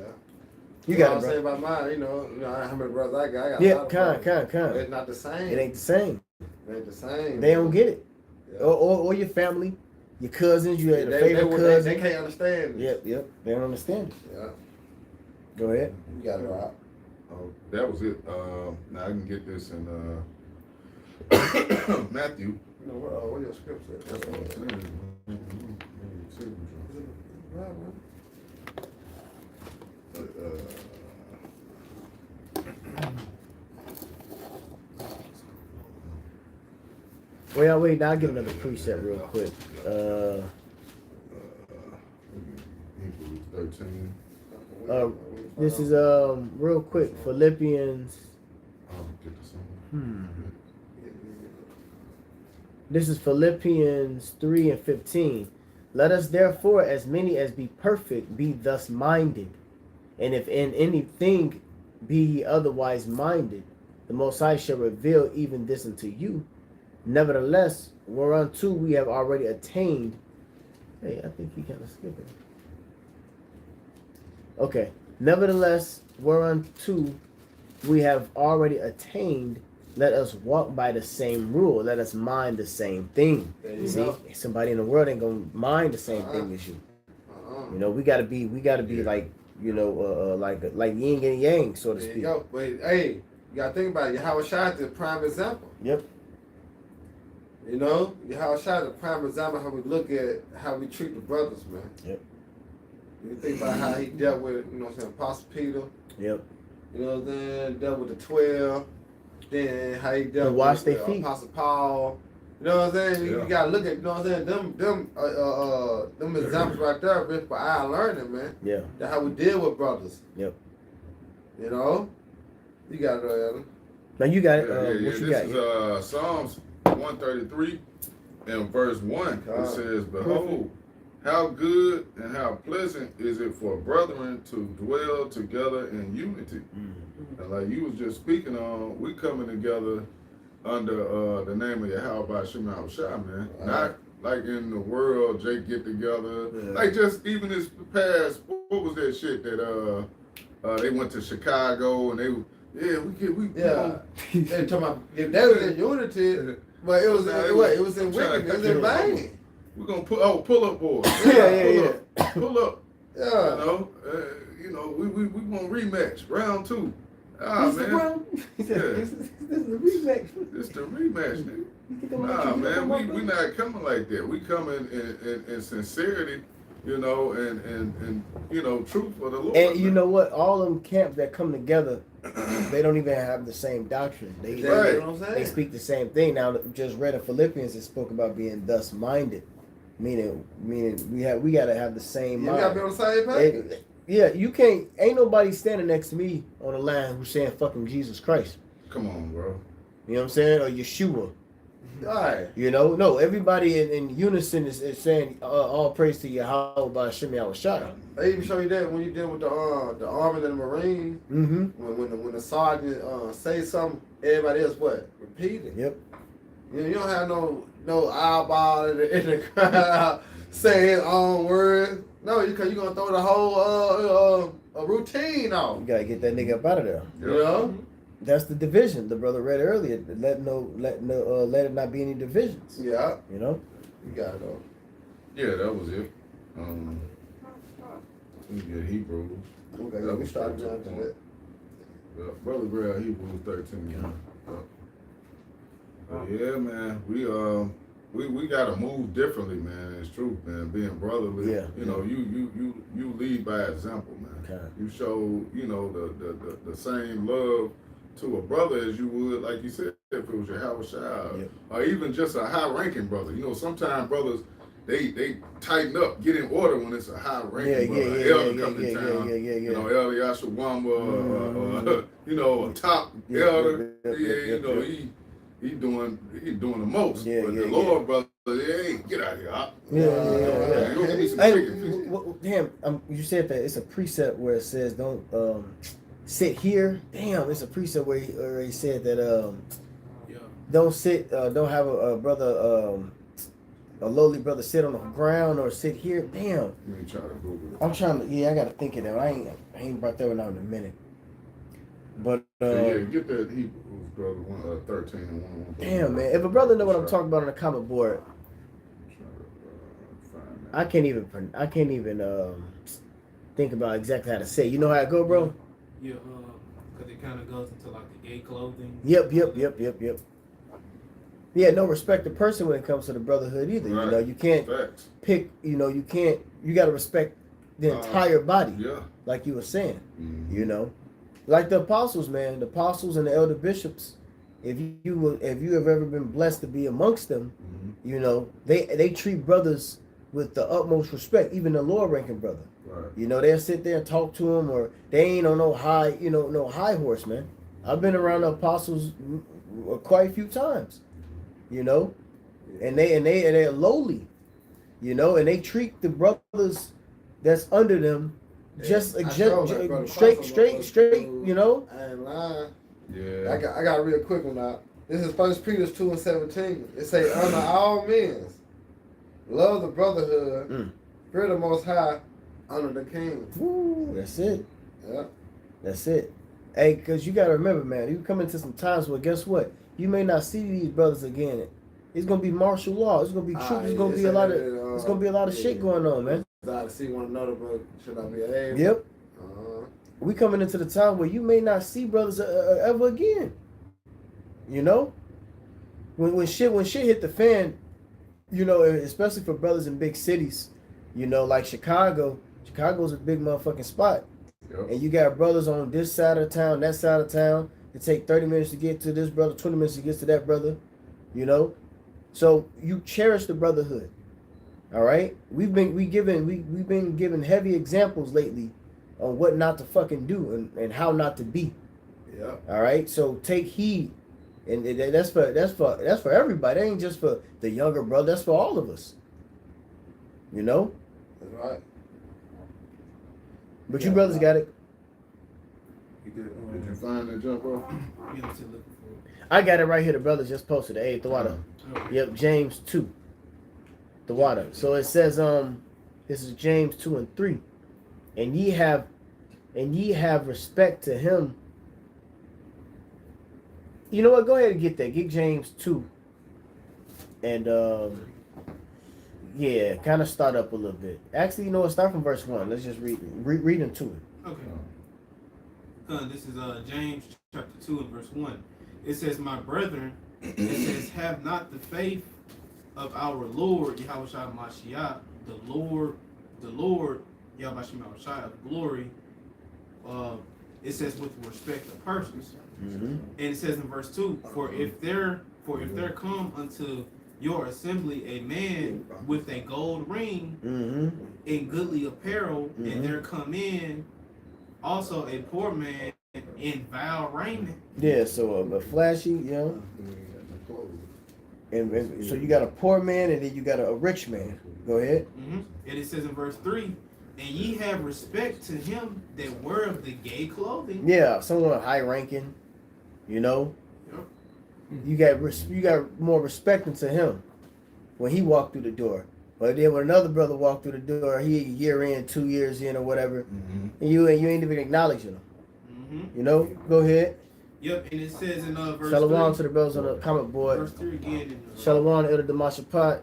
Speaker 1: You
Speaker 2: know
Speaker 1: got
Speaker 2: what
Speaker 1: it,
Speaker 2: I'm saying
Speaker 1: bro.
Speaker 2: about mine. You know how many brothers I got. I got a
Speaker 1: Yeah,
Speaker 2: lot of brothers.
Speaker 1: kind.
Speaker 2: It's not the same.
Speaker 1: It ain't the same.
Speaker 2: It ain't the same.
Speaker 1: They don't get it.
Speaker 2: Yeah.
Speaker 1: Or your family, your cousins, you had a
Speaker 2: they,
Speaker 1: favorite
Speaker 2: they,
Speaker 1: cousin.
Speaker 2: they can't understand this.
Speaker 1: Yep. They don't understand it.
Speaker 2: Yeah.
Speaker 1: Go ahead.
Speaker 2: You got it right.
Speaker 3: Oh, that was it. Now I can get this in Matthew.
Speaker 2: You know, what your script said?
Speaker 3: That's what I'm saying.
Speaker 2: Right, man.
Speaker 1: Wait, now I'll give another preset real quick.
Speaker 3: Hebrews 13.
Speaker 1: This is real quick, Philippians.
Speaker 3: I'll get this one.
Speaker 1: This is Philippians 3:15. Let us therefore, as many as be perfect, be thus minded. And if in anything be ye otherwise minded, the Most High shall reveal even this unto you. Nevertheless, whereunto we have already attained. Hey, I think he kind of skipped it. Okay. Nevertheless, whereunto we have already attained, let us walk by the same rule. Let us mind the same thing. See,
Speaker 2: go.
Speaker 1: somebody in the world ain't gonna mind the same thing as you. You know, we gotta be like, you know, like yin and yang, so to
Speaker 2: There you
Speaker 1: speak.
Speaker 2: go. But hey, you gotta think about it. Yahweh Shai is the prime example.
Speaker 1: Yep.
Speaker 2: You know, Yahweh Shai is the prime example how we look at how we treat the brothers, man.
Speaker 1: Yep.
Speaker 2: You think about how he dealt with, you know what I'm saying, Apostle Peter.
Speaker 1: Yep.
Speaker 2: You know what I'm saying? Dealt with the 12. Then how he dealt
Speaker 1: wash
Speaker 2: with
Speaker 1: their feet.
Speaker 2: Apostle Paul. You know what I'm saying? You gotta look at, you know what I'm saying? Them examples right there, man, for our learning, man.
Speaker 1: Yeah.
Speaker 2: That's how we deal with brothers.
Speaker 1: Yep.
Speaker 2: You know? You got it, Adam.
Speaker 1: Now you got it.
Speaker 3: Yeah,
Speaker 1: What you
Speaker 3: this
Speaker 1: got?
Speaker 3: is Psalms 133 and verse 1. It says, behold, how good and how pleasant is it for brethren to dwell together in unity. And like you was just speaking on, we coming together under the name of Yahweh by Shema Shai, man. Not like in the world, Jake get together. Like just even this past, what was that shit that they went to Chicago and they they
Speaker 2: talking about if they was in unity, but it was in wickedness, it was in vain.
Speaker 3: We're gonna pull up boys. Pull up.
Speaker 2: Yeah.
Speaker 3: You know, we gonna rematch round 2.
Speaker 1: This
Speaker 3: Man.
Speaker 1: This is the rematch.
Speaker 3: It's the rematch, nigga. Nah, man, we not coming like that. We coming in sincerity, you know, and you know, truth for the Lord.
Speaker 1: And you know what? All them camps that come together, they don't even have the same doctrine. They
Speaker 2: You know what I'm saying?
Speaker 1: they speak the same thing. Now, just read in Philippians, it spoke about being thus minded, meaning we gotta have the same
Speaker 2: You
Speaker 1: mind.
Speaker 2: gotta be on the same page.
Speaker 1: Yeah, you can't. Ain't nobody standing next to me on the line who's saying fucking Jesus Christ.
Speaker 3: Come on, bro.
Speaker 1: You know what I'm saying? Or Yeshua.
Speaker 2: Alright.
Speaker 1: You know, no. Everybody in unison is saying all praise to Yahweh by Shem Yahushua.
Speaker 2: They even show you that when you deal with the Army and the Marines.
Speaker 1: Mm-hmm.
Speaker 2: When the sergeant say something, everybody else what? Repeat it.
Speaker 1: Yep.
Speaker 2: You don't have no eyeball in the crowd saying his own words. No, because you're gonna throw the whole routine off.
Speaker 1: You gotta get that nigga up out of there.
Speaker 2: You know?
Speaker 1: That's the division the brother read earlier. Let it not be any divisions.
Speaker 2: Yeah.
Speaker 1: You know.
Speaker 2: You got it though.
Speaker 3: Yeah, that was it. We get Hebrews.
Speaker 2: Okay,
Speaker 3: That
Speaker 2: we
Speaker 3: was
Speaker 2: started
Speaker 3: chapter
Speaker 2: down to
Speaker 3: one.
Speaker 2: that.
Speaker 3: Brother Grab Hebrews 13. Yeah, man. We gotta move differently, man. It's true, man. Being brotherly.
Speaker 1: Yeah.
Speaker 3: You know, you lead by example, man.
Speaker 1: Okay.
Speaker 3: You show, you know, the same love to a brother as you would, like you said, if it was your house child,
Speaker 1: Yep.
Speaker 3: or even just a high-ranking brother. You know, sometimes brothers they tighten up, get in order when it's a high-ranking brother. Elder come to town. You know, Elder Yashawamba, you know, a top elder. You know, he doing the most. But the Lord brother, hey, get out of here.
Speaker 1: Yeah.
Speaker 3: Go get me some
Speaker 1: Hey,
Speaker 3: chicken.
Speaker 1: damn, you said that it's a precept where it says don't sit here. Damn, it's a precept where he said that don't sit, don't have a brother a lowly brother sit on the ground or sit here. Damn.
Speaker 3: Let me try to Google it.
Speaker 1: I'm trying to. Yeah, I gotta think of that. I ain't brought that one out in a minute. But
Speaker 3: Yeah, get that Hebrews brother 13 and 1.
Speaker 1: damn, man. If a brother know what I'm talking about on the comment board, I can't even think about exactly how to say. You know how it go, bro?
Speaker 4: Yeah, because it kind of goes into like the gay clothing.
Speaker 1: Yep. Yeah, no respect the person when it comes to the brotherhood either.
Speaker 3: Right.
Speaker 1: You know, you can't
Speaker 3: Facts.
Speaker 1: pick. You know, you got to respect the entire body,
Speaker 3: Yeah.
Speaker 1: like you were saying.
Speaker 3: Mhm.
Speaker 1: You know, like the apostles, man. The apostles and the elder bishops. If you have ever been blessed to be amongst them,
Speaker 3: Mhm.
Speaker 1: you know, they treat brothers with the utmost respect, even the lower ranking brother.
Speaker 3: Right.
Speaker 1: You know, they'll sit there and talk to him, or they ain't on no high horse, man. I've been around the apostles quite a few times, you know, and they're lowly, you know, and they treat the brothers that's under them just straight, you know.
Speaker 2: I ain't lying.
Speaker 3: Yeah.
Speaker 2: I got a real quick one out. This is 1 Peter 2:17. It say, "Honor all men, love the brotherhood, fear the Most High, honor the King."
Speaker 1: Woo, that's it.
Speaker 2: Yeah.
Speaker 1: That's it. Hey, because you got to remember, man, you come into some times where, guess what? You may not see these brothers again. It's gonna be martial law. It's gonna be troops. It's gonna be a lot of. It's gonna be a lot of shit going on, man.
Speaker 2: I see one another, but should I be able?
Speaker 1: Yep. We coming into the time where you may not see brothers ever again. You know, when shit hit the fan, you know, especially for brothers in big cities, you know, like Chicago. Chicago's a big motherfucking spot.
Speaker 3: Yep.
Speaker 1: And you got brothers on this side of town, that side of town. It take 30 minutes to get to this brother, 20 minutes to get to that brother, you know. So you cherish the brotherhood. All right? We've been given heavy examples lately on what not to fucking do and how not to be.
Speaker 2: Yeah.
Speaker 1: All right? So take heed. And that's for everybody. That ain't just for the younger brother, that's for all of us. You know?
Speaker 2: That's right.
Speaker 1: But
Speaker 2: Yeah,
Speaker 1: you brothers got it.
Speaker 3: Did you find that jump, bro?
Speaker 4: Yeah, I'm still looking for it.
Speaker 1: I got it right here. The brothers just posted it. Hey, the water.
Speaker 4: Okay.
Speaker 1: Yep, James 2. The water. So it says, this is James 2 and 3. And ye have respect to him. You know what? Go ahead and get that. Get James 2. And yeah, kind of start up a little bit. Actually, you know what? Start from verse 1. Let's just read into it.
Speaker 4: Okay. This is James chapter 2 and verse 1. It says, "My brethren," it says, "have not the faith of our Lord Yahushua Mashiach, the Lord Yahushua Mashiach of glory." It says, "with respect to persons."
Speaker 1: Mm-hmm.
Speaker 4: And it says in verse 2, For if there come unto your assembly a man with a gold ring
Speaker 1: Mm-hmm.
Speaker 4: in goodly apparel,
Speaker 1: Mhm.
Speaker 4: and there come in also a poor man in vile raiment."
Speaker 1: Yeah, so a flashy, you know. And so you got a poor man and then you got a rich man. Go ahead.
Speaker 4: And it says in verse 3, "And ye have respect to him that wear of the gay clothing."
Speaker 1: Yeah, someone high ranking, you know.
Speaker 4: Yep.
Speaker 1: You got more respect into him when he walked through the door. But then when another brother walked through the door, he a year in, 2 years in, or whatever, and you ain't even acknowledging him. You know. Go ahead.
Speaker 4: Yep, and it says in verse
Speaker 1: Shalom
Speaker 4: 3.
Speaker 1: to the brothers on the comment board.
Speaker 4: Verse 3 again.
Speaker 1: Shalom to the Damasha Pot.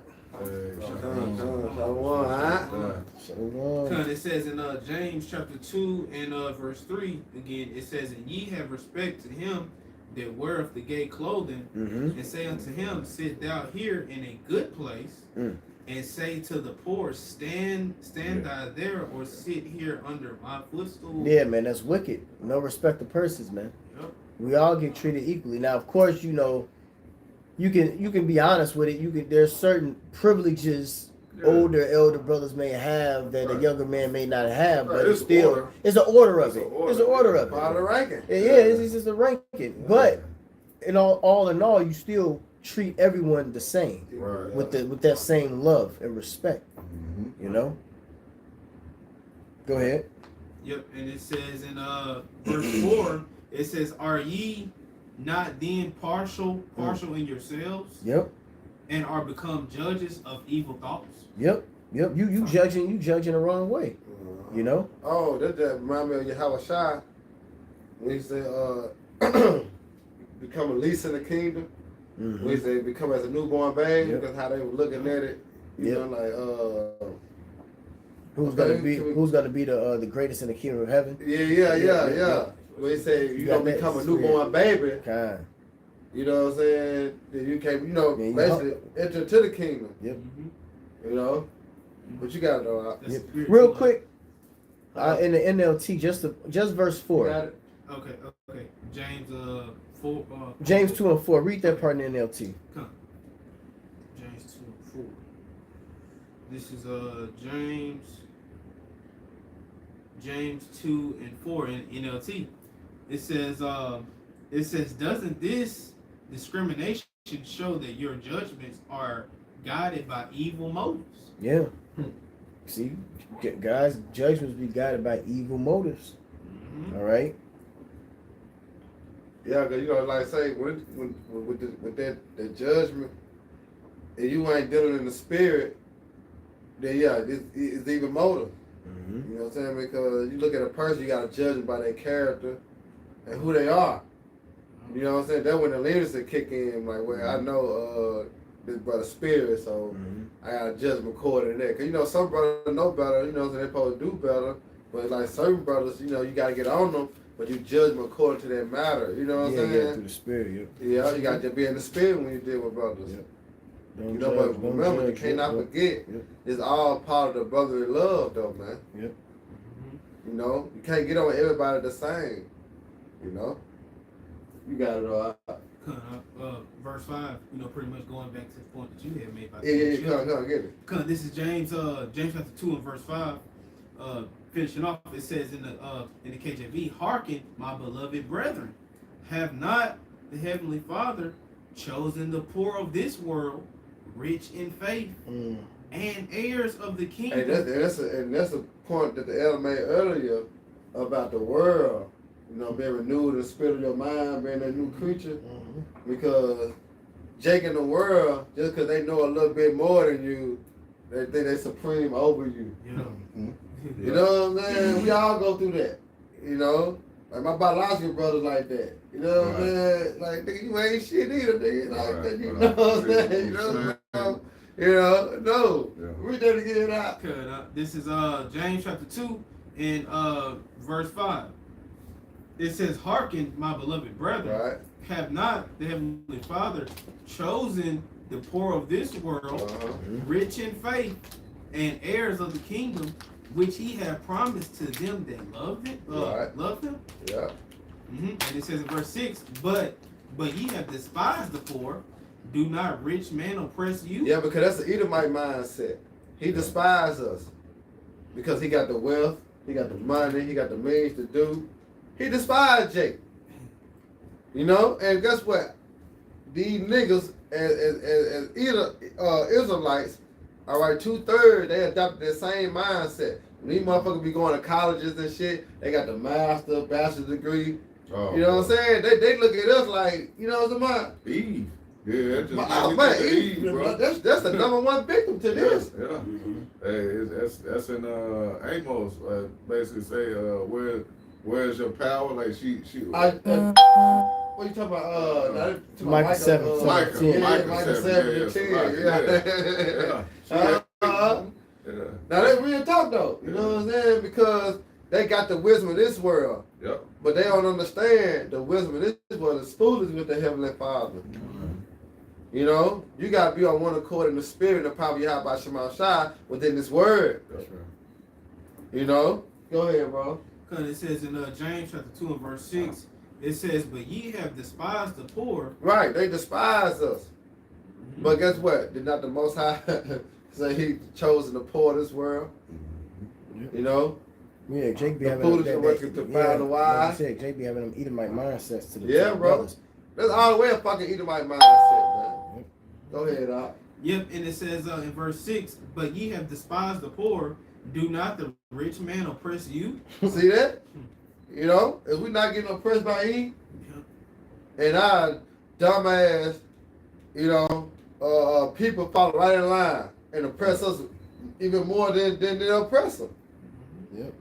Speaker 1: Shalom.
Speaker 4: It says in James chapter 2 and verse 3 again, it says, "And ye have respect to him that weareth the gay clothing,
Speaker 1: Mm-hmm.
Speaker 4: and say unto him, Sit thou here in a good place, and say to the poor, Stand thou there, or sit here under my footstool."
Speaker 1: Yeah, man, that's wicked. No respect to persons, man.
Speaker 4: Yep.
Speaker 1: We all get treated equally. Now, of course, you know, you can be honest with it. There's certain privileges older elder brothers may have that a younger man may not have, but it's still order. It's an order of it. It's an order of it.
Speaker 2: Part of the ranking.
Speaker 1: Yeah, it's just a ranking. But in all in all, you still treat everyone the same with that same love and respect. You know. Go ahead.
Speaker 4: Yep, and it says in verse 4, it says, "Are ye not then partial in yourselves?
Speaker 1: Yep.
Speaker 4: and are become judges of evil thoughts.
Speaker 1: Yep. You judging the wrong way. You know.
Speaker 2: Oh, that remind me of Yahweh Shai when he said, become a least in the kingdom.
Speaker 1: Mm-hmm.
Speaker 2: When he said become as a newborn babe,
Speaker 1: Yep.
Speaker 2: because how they were looking at it. You know, like
Speaker 1: who's gonna be the greatest in the kingdom of heaven?
Speaker 2: Yeah. When he said you gonna become a newborn baby.
Speaker 1: Kind.
Speaker 2: You know what I'm saying? Then you can't, basically enter to the kingdom.
Speaker 1: Yep.
Speaker 2: You know, but you gotta know.
Speaker 1: Real quick, in the NLT, just verse 4.
Speaker 2: You got it?
Speaker 4: Okay. James 4.
Speaker 1: James 2 and 4. Read that part in the NLT.
Speaker 4: Come. James 2 and 4. This is James 2 and 4 in NLT. It says, doesn't this discrimination show that your judgments are guided by evil motives?
Speaker 1: Yeah. See, guys, judgments be guided by evil motives.
Speaker 4: Mm-hmm.
Speaker 1: All right.
Speaker 2: Yeah, because like say with that judgment, and you ain't dealing in the spirit, then it's even motive.
Speaker 1: Mm-hmm.
Speaker 2: You know what I'm saying? Because you look at a person, you gotta judge them by their character and who they are. You know what I'm saying? That's when the leadership kick in. Like, well, I know this brother's spirit, so I gotta judge him according to that. Cause some brothers know better. You know what I'm saying? They're supposed to do better. But like certain brothers, you gotta get on them. But you judge them according to their matter. You know what I'm saying?
Speaker 1: Yeah, through the spirit.
Speaker 2: Yeah, you got to be in the spirit when you deal with brothers.
Speaker 1: Yep.
Speaker 2: But remember, you cannot forget, it's all part of the brotherly love, though, man.
Speaker 1: Yep.
Speaker 2: You can't get on everybody the same. You got it all.
Speaker 4: Verse 5. Pretty much going back to the point that you had made about.
Speaker 2: Come get it.
Speaker 4: This is James chapter 2 and verse 5. Finishing off, it says in the KJV, hearken, my beloved brethren, have not the Heavenly Father chosen the poor of this world, rich in faith, and heirs of the kingdom.
Speaker 2: Hey, that's a point that the elder made earlier about the world. Being renewed in the spirit of your mind, being a new creature. Because Jake in the world, just because they know a little bit more than you, they think they're supreme over you. You know what I'm saying? We all go through that. Like my biological brother's like that. You know what I'm saying? Like, nigga, you ain't shit either, nigga. Like that, you know what I'm saying? No. Read that again out.
Speaker 4: This is James chapter 2 and verse 5. It says, hearken, my beloved brethren, have not the Heavenly Father chosen the poor of this world, rich in faith, and heirs of the kingdom, which he had promised to them that love him.
Speaker 2: Yeah.
Speaker 4: And it says in verse 6, but ye have despised the poor. Do not rich men oppress you?
Speaker 2: Yeah, because that's the Edomite mindset. He despised us because he got the wealth, he got the money, he got the means to do. He despised Jake. And guess what? These niggas as Israelites, all right, 2/3, they adopted that same mindset. When these motherfuckers be going to colleges and shit, they got the master, bachelor's degree.
Speaker 3: Oh,
Speaker 2: you know what I'm saying? They look at us like, you know what I'm saying?
Speaker 3: Eve. Yeah,
Speaker 2: Eve, bro. That's the number one victim to this.
Speaker 3: Yeah. Hey, that's in Amos. Basically say, where's your power? Like she. What you talking about?
Speaker 1: Micah 7.
Speaker 2: Micah 7. Now that's real talk though. You know what I'm saying? Because they got the wisdom of this world.
Speaker 3: Yep.
Speaker 2: But they don't understand the wisdom of this world is foolish with the Heavenly Father. You got to be on one accord in the spirit and the power of Yahweh Shema Shai within this word.
Speaker 3: That's right.
Speaker 2: Go ahead, bro.
Speaker 4: Because it says in James chapter 2 and verse 6, it says, but ye have despised the poor.
Speaker 2: Right, they despise us. But guess what? Did not the Most High say he chosen the poor of this world?
Speaker 1: Yeah, Jake be having
Speaker 2: foolish and wicked to find the wise.
Speaker 1: Jake be having them Edomite mindsets to the
Speaker 2: bro.
Speaker 1: brothers.
Speaker 2: That's all the way a fucking Edomite mindset, man. Go ahead, Doc.
Speaker 4: Yep, and it says in verse 6, but ye have despised the poor. Do not the rich man oppress you?
Speaker 2: See that? If we not getting oppressed by Eve, and our dumbass, people fall right in line and oppress us even more than the oppressor.
Speaker 1: Yep.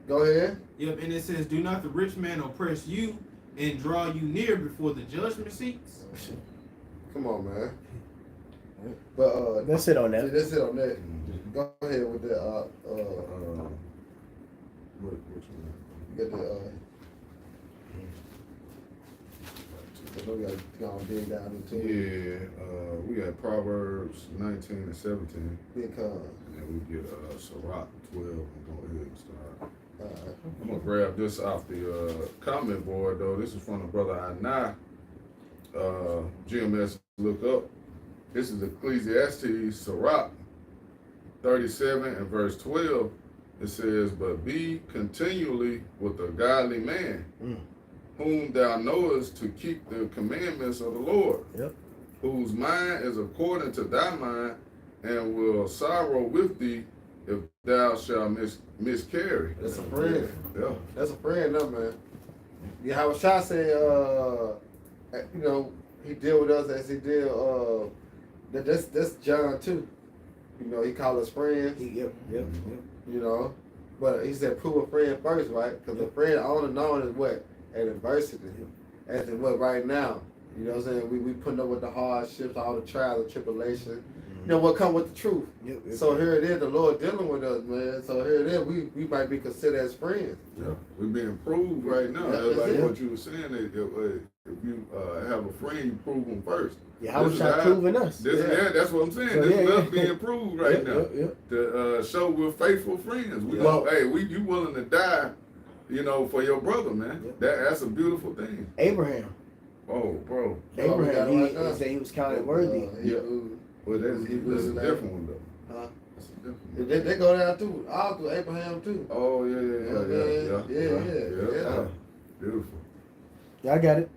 Speaker 2: Go ahead.
Speaker 4: Yep, and it says, do not the rich man oppress you and draw you near before the judgment seats?
Speaker 2: Come on, man. But
Speaker 1: That's it on that.
Speaker 2: that's it on that. Go ahead with the
Speaker 3: Which
Speaker 2: get the we got to go and dig down into it.
Speaker 3: Yeah, we got Proverbs 19 and 17.
Speaker 2: Because
Speaker 3: And we get Sirach 12 and go ahead and start.
Speaker 2: alright.
Speaker 3: I'm gonna grab this off the comment board though. This is from the brother Anai. GMS look up. This is Ecclesiastes Sirach 37 and verse 12. It says, but be continually with a godly man, whom thou knowest to keep the commandments of the Lord,
Speaker 1: Yep.
Speaker 3: whose mind is according to thy mind, and will sorrow with thee if thou shalt miscarry.
Speaker 2: That's a friend.
Speaker 3: Yeah.
Speaker 2: That's a friend, though, man. Yeah, how Shah said, you know, he deal with us as he did. That's John too. You know, he called us friends.
Speaker 1: Yep. Yep.
Speaker 2: You know, but he said prove a friend first, right? Because a friend on and on is what at adversity, as in what right now. You know what I'm saying? We putting up with the hardships, all the trials and tribulations. You know what come with the truth.
Speaker 1: Yep.
Speaker 2: So here it is, the Lord dealing with us, man. So here it is, we might be considered as friends.
Speaker 3: Yeah, we're being proved right now.
Speaker 2: Yeah,
Speaker 3: That's like
Speaker 2: yeah.
Speaker 3: what you were saying. If you have a friend, you prove them first.
Speaker 1: Yeah, how was
Speaker 3: This is
Speaker 1: y'all
Speaker 3: how-
Speaker 1: proving us?
Speaker 3: That's what I'm saying.
Speaker 1: So,
Speaker 3: This is
Speaker 1: yeah,
Speaker 3: us
Speaker 1: yeah.
Speaker 3: being proved right now.
Speaker 1: Yep.
Speaker 3: To show we're faithful friends. We
Speaker 1: Yeah.
Speaker 3: go, hey, you willing to die, you know, for your brother, man.
Speaker 1: Yep.
Speaker 3: That's a beautiful thing.
Speaker 1: Abraham.
Speaker 3: Oh, bro.
Speaker 1: Abraham,
Speaker 2: we
Speaker 1: he
Speaker 2: got it right now.
Speaker 1: said he was counted worthy.
Speaker 3: Well, that's a
Speaker 2: Hebrews
Speaker 3: different one though.
Speaker 2: Huh?
Speaker 3: That's a different one.
Speaker 2: They go down too, all through Abraham too.
Speaker 3: Oh yeah.
Speaker 2: Yeah.
Speaker 3: Beautiful.
Speaker 1: Yeah, I got it.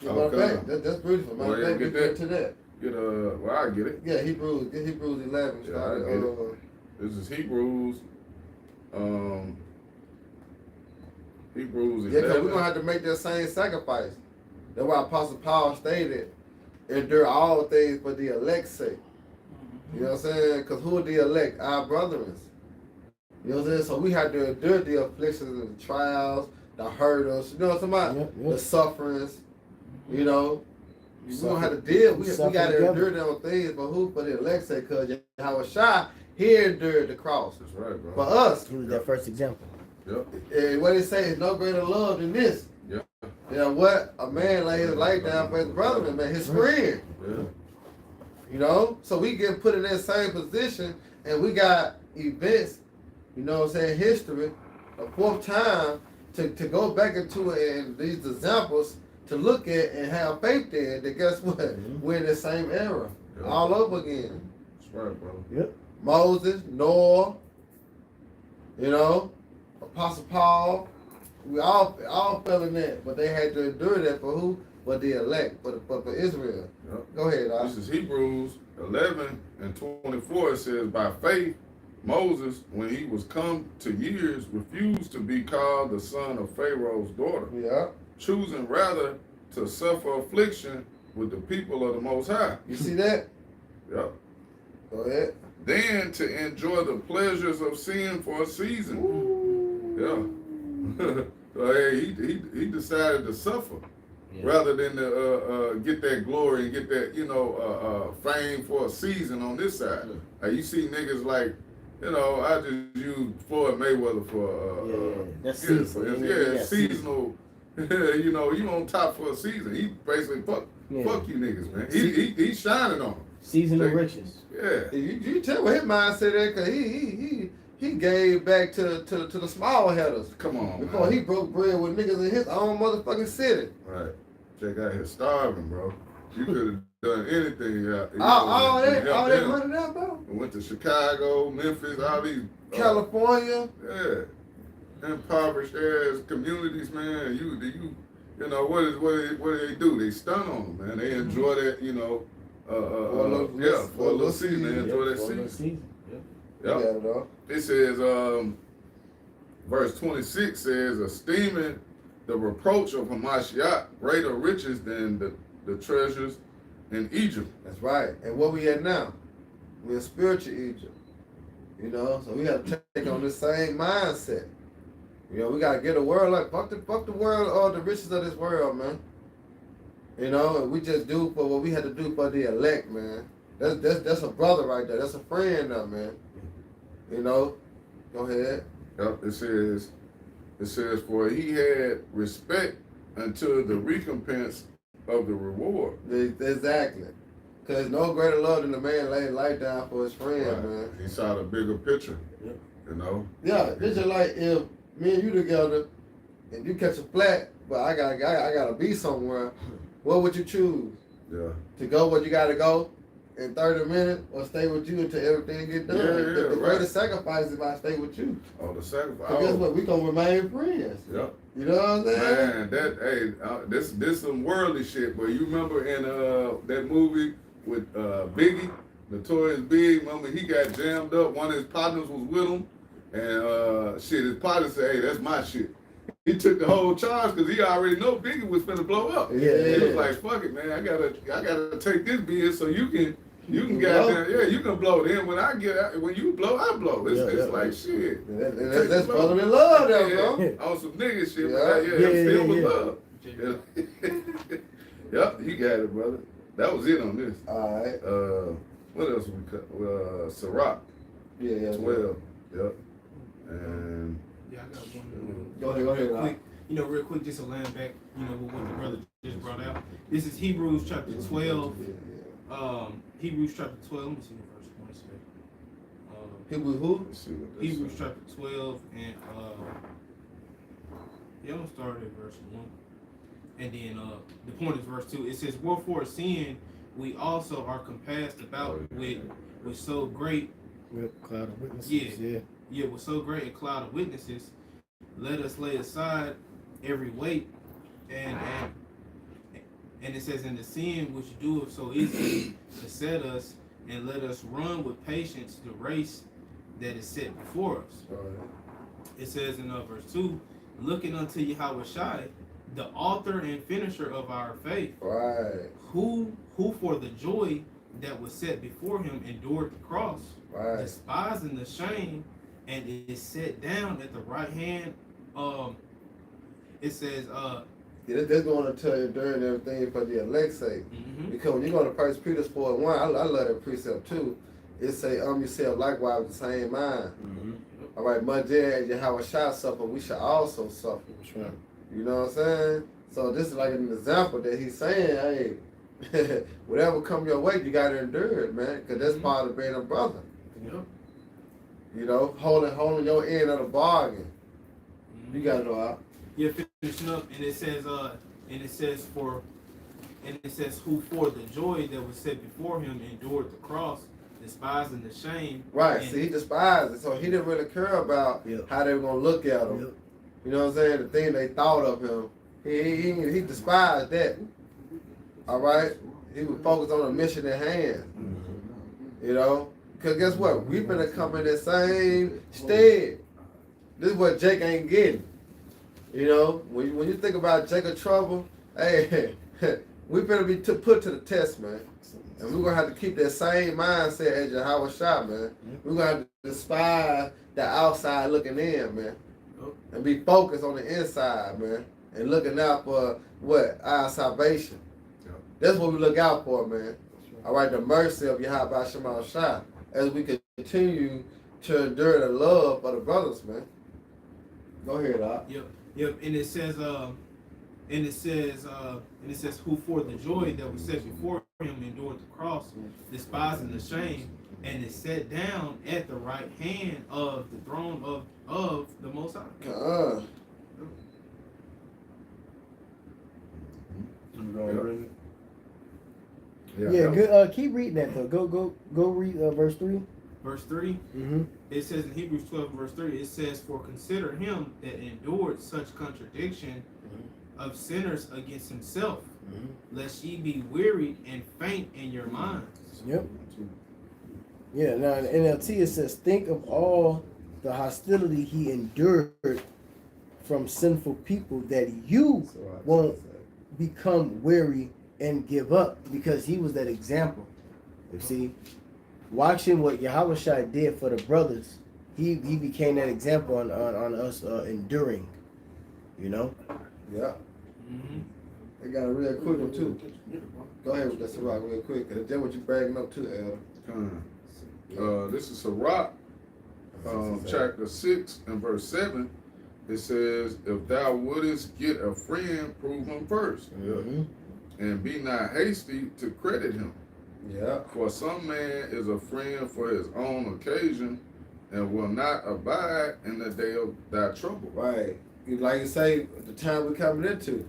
Speaker 2: Yeah, matter of fact, that's beautiful. Matter
Speaker 3: Well,
Speaker 2: of fact,
Speaker 3: get
Speaker 2: get to that.
Speaker 3: Well, I get it.
Speaker 2: Yeah, Hebrews 11
Speaker 3: Yeah,
Speaker 2: started.
Speaker 3: I get it. This is Hebrews. Hebrews 11.
Speaker 2: Yeah, because we're gonna have to make that same sacrifice. That's why Apostle Paul stated, endure all things for the elect's sake. You know what I'm saying? Because who are the elect? Our brethren. You know what I'm saying? So we have to endure the afflictions and the trials, the hurdles, you know what I'm talking about?
Speaker 1: Yep.
Speaker 2: The sufferings, you know. We don't have to deal. We
Speaker 1: Suffer
Speaker 2: got to
Speaker 1: together.
Speaker 2: endure those things, but who for the elect's sake? Because Yahweh Shai, he endured the cross.
Speaker 3: That's right, bro.
Speaker 2: For us,
Speaker 1: He was that first example.
Speaker 3: Yep.
Speaker 2: and what they say is no greater love than this.
Speaker 3: Yeah.
Speaker 2: You know what? A man lay his life down for his brother, man, his friend.
Speaker 3: Yeah.
Speaker 2: You know? So we get put in that same position, and we got events, you know what I'm saying, history, a fourth time to go back into it and these examples to look at and have faith in that guess what? We're in the same era.
Speaker 3: Yeah.
Speaker 2: All over again.
Speaker 3: That's right, bro.
Speaker 1: Yep.
Speaker 2: Moses, Noah, you know, Apostle Paul, we all fell in that, but they had to endure that for who? For the elect, for Israel.
Speaker 3: Yep.
Speaker 2: Go ahead,
Speaker 3: This is Hebrews 11 and 24. It says, by faith, Moses, when he was come to years, refused to be called the son of Pharaoh's daughter,
Speaker 2: Yeah.
Speaker 3: choosing rather to suffer affliction with the people of the Most High.
Speaker 2: You see that?
Speaker 3: Yep.
Speaker 2: Go ahead.
Speaker 3: Then to enjoy the pleasures of sin for a season. Yeah. So hey, he decided to suffer rather than to get that glory and get that, you know, fame for a season on this side. You see niggas like, you know, I just use Floyd Mayweather for
Speaker 1: that's
Speaker 3: yeah,
Speaker 1: season.
Speaker 3: yeah, seasonal. You know, you on top for a season. He basically fuck you niggas, man. He's shining on them.
Speaker 1: Seasonal riches.
Speaker 3: Yeah.
Speaker 2: You tell what his mindset is, cause he gave back to the small headers
Speaker 3: Come on,
Speaker 2: before
Speaker 3: man.
Speaker 2: he broke bread with niggas in his own motherfucking city.
Speaker 3: Right. Check out here starving, bro. You could have done anything.
Speaker 2: All
Speaker 3: to
Speaker 2: that
Speaker 3: help them.
Speaker 2: money there, bro.
Speaker 3: Went to Chicago, Memphis, all these
Speaker 2: California.
Speaker 3: yeah, impoverished ass communities, man. You know what do they do? They stun on them, man. They enjoy that, you know. For a little season. They enjoy that season.
Speaker 2: Yeah,
Speaker 3: Yep.
Speaker 2: though.
Speaker 3: It says, verse 26 says, esteeming the reproach of Hamashiach greater riches than the treasures in Egypt.
Speaker 2: That's right. And where we at now? We're in spiritual Egypt. You know, so we got to take on the same mindset. You know, we got to get a world like fuck the world or the riches of this world, man. You know, and we just do for what we had to do for the elect, man. That's a brother right there. That's a friend now, man. You know, go ahead.
Speaker 3: Yep, it says, for he had respect unto the recompense of the reward.
Speaker 2: Exactly. Because no greater love than the man laying life down for his friend,
Speaker 3: Right.
Speaker 2: man.
Speaker 3: He saw the bigger picture.
Speaker 1: Yep.
Speaker 3: You know?
Speaker 2: Yeah, it's just like if me and you together and you catch a flat, but I gotta be somewhere, what would you choose?
Speaker 3: Yeah.
Speaker 2: To go where you gotta go in 30 minutes or stay with you until everything get done?
Speaker 3: Yeah,
Speaker 2: the
Speaker 3: right.
Speaker 2: greatest sacrifice is if I stay with you.
Speaker 3: Oh, the sacrifice.
Speaker 2: But guess what? We gonna remain friends.
Speaker 3: Yep.
Speaker 2: You know what I'm saying?
Speaker 3: Man, this some worldly shit. But you remember in that movie with Biggie, Notorious Big? Remember he got jammed up. One of his partners was with him, and his partner said, "Hey, that's my shit." He took the whole charge because he already know Biggie was finna blow up.
Speaker 2: Yeah.
Speaker 3: He was like, "Fuck it, man. I gotta take this BS so you can
Speaker 2: blow.
Speaker 3: goddamn, yeah, you can blow. Then when you blow, I blow. It's like shit.
Speaker 2: And that's brotherly love there, bro.
Speaker 3: On some nigga shit,
Speaker 2: Yeah.
Speaker 3: but still with
Speaker 1: Yeah.
Speaker 3: love. Yeah. Yep, you got it, brother. That was it on this.
Speaker 2: All right.
Speaker 3: What else we cut? Ciroc,
Speaker 2: Yeah.
Speaker 3: 12. Yep. And
Speaker 4: Yeah, I got one.
Speaker 2: Go ahead.
Speaker 4: Quick, real quick, just to land back, with what the brother just brought out. This is Hebrews chapter 12. Hebrews chapter 12. Let me see the verse one second.
Speaker 2: Hebrews who?
Speaker 3: let's see what this
Speaker 4: Hebrews
Speaker 3: is.
Speaker 4: chapter 12 and I'm gonna start at verse 1. And then the point is verse 2. It says, wherefore seeing we also are compassed about with so great
Speaker 1: Cloud of witnesses.
Speaker 4: with so great a cloud of witnesses, let us lay aside every weight and it says, in the sin which doeth so easily beset us, and let us run with patience the race that is set before us.
Speaker 2: All right.
Speaker 4: It says in verse 2, looking unto Yahweh Shai, the author and finisher of our faith,
Speaker 2: Right.
Speaker 4: who for the joy that was set before him endured the cross,
Speaker 2: Right.
Speaker 4: despising the shame, and is set down at the right hand. It says,
Speaker 2: Yeah, that's going to tell you during everything for the elect sake.
Speaker 4: mhm.
Speaker 2: Because when you go to 1 Peter 4:1, I love that precept too. It say, yourself likewise with the same mind.
Speaker 1: Mm-hmm.
Speaker 2: All right, much as Yahweh shall suffer, we shall also suffer.
Speaker 1: That's right.
Speaker 2: You know what I'm saying? So this is like an example that he's saying, hey, whatever come your way, you got to endure it, man. Because that's part of being a brother.
Speaker 4: Yep.
Speaker 2: You know, holding your end of the bargain. You got to know out.
Speaker 4: You're finishing up, and it says who for the joy that was set before him endured the cross, despising the shame.
Speaker 2: Right.
Speaker 4: And,
Speaker 2: See, he despised it. So he didn't really care about how they were going to look at him.
Speaker 1: Yep.
Speaker 2: You know what I'm saying? The thing they thought of him. He despised that. All right? He was focused on the mission at hand. You know? Because guess what? We finna come in the same stead. This is what Jake ain't getting. You know? When you think about Jacob trouble, hey, we finna be put to the test, man. And we're going to have to keep that same mindset as Yahweh Shah, man. We're going to have to despise the outside looking in, man. And be focused on the inside, man. And looking out for what? Our salvation.
Speaker 3: Yeah.
Speaker 2: That's what we look out for, man. All right, the mercy of Yahweh Shema Shah as we continue to endure the love for the brothers, man. Go ahead, Doc.
Speaker 4: Yep. And it says who for the joy that was set before him endured the cross, despising the shame, and is set down at the right hand of the throne of the Most High.
Speaker 1: Yeah, good. Keep reading that though. Go read verse 3.
Speaker 4: Verse 3,
Speaker 1: Mm-hmm.
Speaker 4: it says in Hebrews 12, verse 3, it says, for consider him that endured such contradiction of sinners against himself, lest ye be wearied and faint in your minds.
Speaker 1: Yep. Yeah, now in NLT it says, think of all the hostility he endured from sinful people, that you won't become weary and give up because he was that example. You see, watching what Yahushua did for the brothers, he became that example on us enduring. You know.
Speaker 2: Yeah.
Speaker 4: Mm-hmm.
Speaker 2: They got a real quick one too. Go ahead with that Sirach real quick. Cause that's what you bragging up to, Elder.
Speaker 3: This is Sirach, chapter 6 and verse 7. It says, "If thou wouldest get a friend, prove him first, and be not hasty to credit him.
Speaker 2: Yeah.
Speaker 3: For some man is a friend for his own occasion, and will not abide in the day of thy trouble."
Speaker 2: Right. Like you say, the time we're coming into.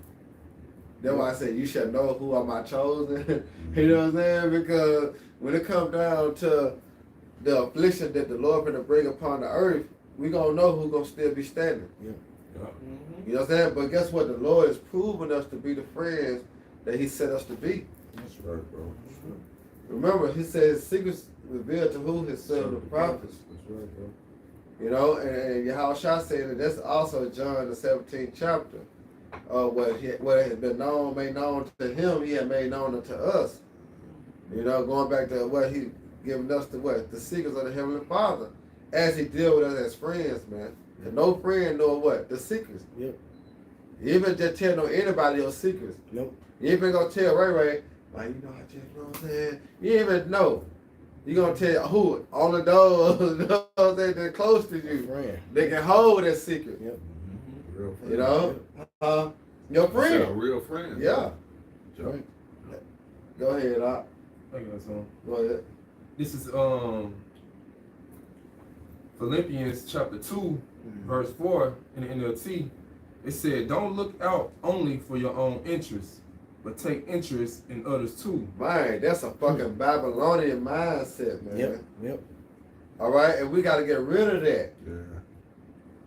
Speaker 2: That's why I say you should know who are my chosen. You know what I'm saying? Because when it comes down to the affliction that the Lord going to bring upon the earth, we going to know who's going to still be standing.
Speaker 1: Yeah.
Speaker 2: You know what I'm saying? But guess what? The Lord is proving us to be the friends that he set us to be.
Speaker 3: That's right, bro.
Speaker 2: Remember, he says secrets revealed to who? His son, the prophets.
Speaker 3: That's right, bro.
Speaker 2: You know, and Yahushua said that that's also John the 17th chapter. What had been made known to him, he had made known unto us. You know, going back to what he given us the secrets of the Heavenly Father, as he deal with us as friends, man. And no friend know what? The secrets.
Speaker 1: Yep.
Speaker 2: You even just tell no anybody your secrets.
Speaker 1: Nope.
Speaker 2: You even gonna tell Ray, like, you know, I just, you know what I'm saying? You ain't even know. You gonna tell who? Only those that close to you.
Speaker 1: Friend.
Speaker 2: They can hold that secret.
Speaker 1: Yep.
Speaker 3: Real friend.
Speaker 2: You know? Your
Speaker 3: I said a
Speaker 2: friend.
Speaker 3: real friend.
Speaker 2: Yeah.
Speaker 1: Right.
Speaker 2: Go ahead, Doc.
Speaker 5: I got some.
Speaker 2: Go ahead.
Speaker 5: This is Philippians chapter 2, verse 4 in the NLT. It said, "Don't look out only for your own interests, but take interest in others too."
Speaker 2: Man, that's a fucking Babylonian mindset, man.
Speaker 1: Yep. Yep.
Speaker 2: All right, and we got to get rid of that.
Speaker 3: Yeah.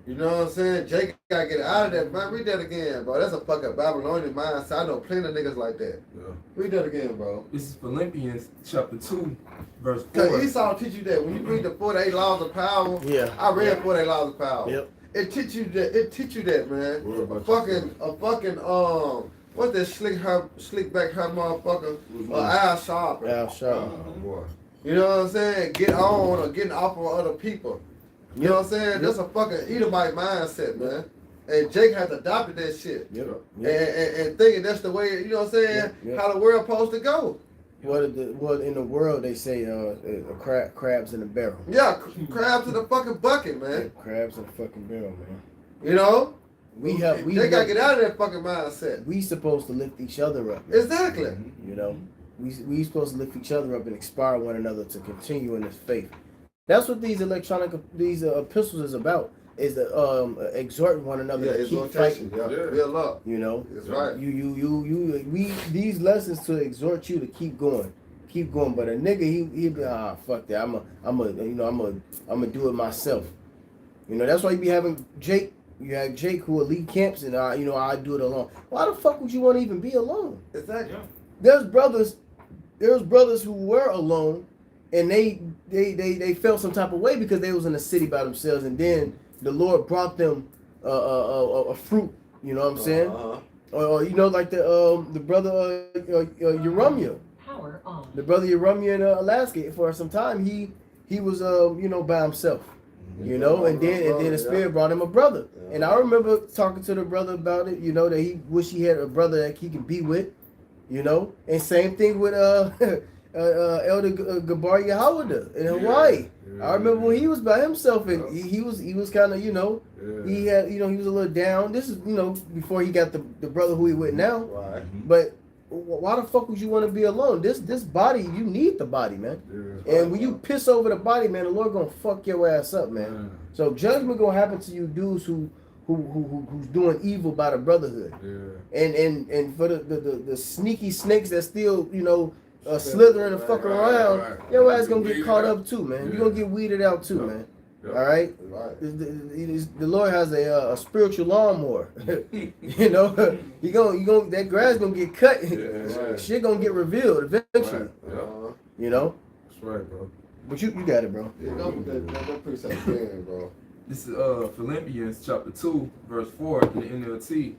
Speaker 2: You know what I'm saying? Jake got to get out of that. Man, read that again, bro. That's a fucking Babylonian mindset. I know plenty of niggas like that.
Speaker 3: Yeah.
Speaker 2: Read that again, bro.
Speaker 5: This is Philippians chapter 2, verse 4.
Speaker 2: Because Esau teach you that. When you read the 48 laws of power,
Speaker 1: Yeah.
Speaker 2: I read 48 laws of power.
Speaker 1: Yep.
Speaker 2: It teach you that. It teach you that, man.
Speaker 3: What about
Speaker 2: A fucking what's that slick back her motherfucker? Al Sharpton.
Speaker 1: Al Sharpton.
Speaker 3: Oh, boy.
Speaker 2: You know what I'm saying? Get on or getting off of other people. You know what I'm saying? That's a fucking Edomite mindset, man. And Jake has adopted that shit.
Speaker 1: Yep.
Speaker 2: And thinking that's the way, you know what I'm saying?
Speaker 1: Yep.
Speaker 2: How the world supposed to go.
Speaker 1: What in the world they say crabs in a barrel.
Speaker 2: Yeah, crabs in the fucking bucket, man.
Speaker 1: Crabs in a fucking barrel, man.
Speaker 2: You know?
Speaker 1: We
Speaker 2: They gotta get out of that fucking mindset.
Speaker 1: We supposed to lift each other up. Man.
Speaker 2: Exactly.
Speaker 1: You know, we supposed to lift each other up and inspire one another to continue in this faith. That's what these epistles is about. Is the exhorting one another to keep fighting.
Speaker 2: Yeah. Real up.
Speaker 1: You know,
Speaker 2: That's right.
Speaker 1: We these lessons to exhort you to keep going. But a nigga, he be fuck that. I'm gonna do it myself. You know, that's why you be having Jake. You have Jake who will lead camps, and I do it alone. Why the fuck would you want to even be alone?
Speaker 2: Exactly.
Speaker 5: Yeah.
Speaker 1: There's brothers who were alone, and they felt some type of way because they was in a city by themselves, and then the Lord brought them a fruit. You know what I'm saying? Or like the brother Yerumia.
Speaker 6: Power on.
Speaker 1: The brother Yerumia in Alaska for some time he was by himself. You know, and then the Spirit brought him a brother.
Speaker 2: Yeah.
Speaker 1: And I remember talking to the brother about it, that he wish he had a brother that he could be with, And same thing with Elder Gabar Yahawada in Hawaii.
Speaker 3: Yeah.
Speaker 1: I remember when he was by himself and he was kind of, he had, he was a little down. This is, before he got the brother who he with now.
Speaker 2: Right.
Speaker 1: But why the fuck would you want to be alone? This body, you need the body, man.
Speaker 3: Yeah.
Speaker 1: And when you piss over the body, man, the Lord gonna fuck your ass up, man. So judgment gonna happen to you dudes who's doing evil by the brotherhood.
Speaker 3: Yeah.
Speaker 1: And for the sneaky snakes that still, slithering and fuck around, your ass gonna get caught up too, man.
Speaker 3: Yeah.
Speaker 1: You gonna get weeded out too, man.
Speaker 3: Yeah.
Speaker 1: All right.
Speaker 2: Right.
Speaker 1: The Lord has a spiritual lawnmower. you gonna that grass gonna get cut.
Speaker 3: Yeah.
Speaker 1: Shit gonna get revealed eventually.
Speaker 3: Right.
Speaker 2: Uh-huh.
Speaker 3: That's right, bro.
Speaker 1: But you got it, bro.
Speaker 2: Yeah, don't preach that again, bro.
Speaker 5: This is Philippians chapter 2, verse 4 in the NLT.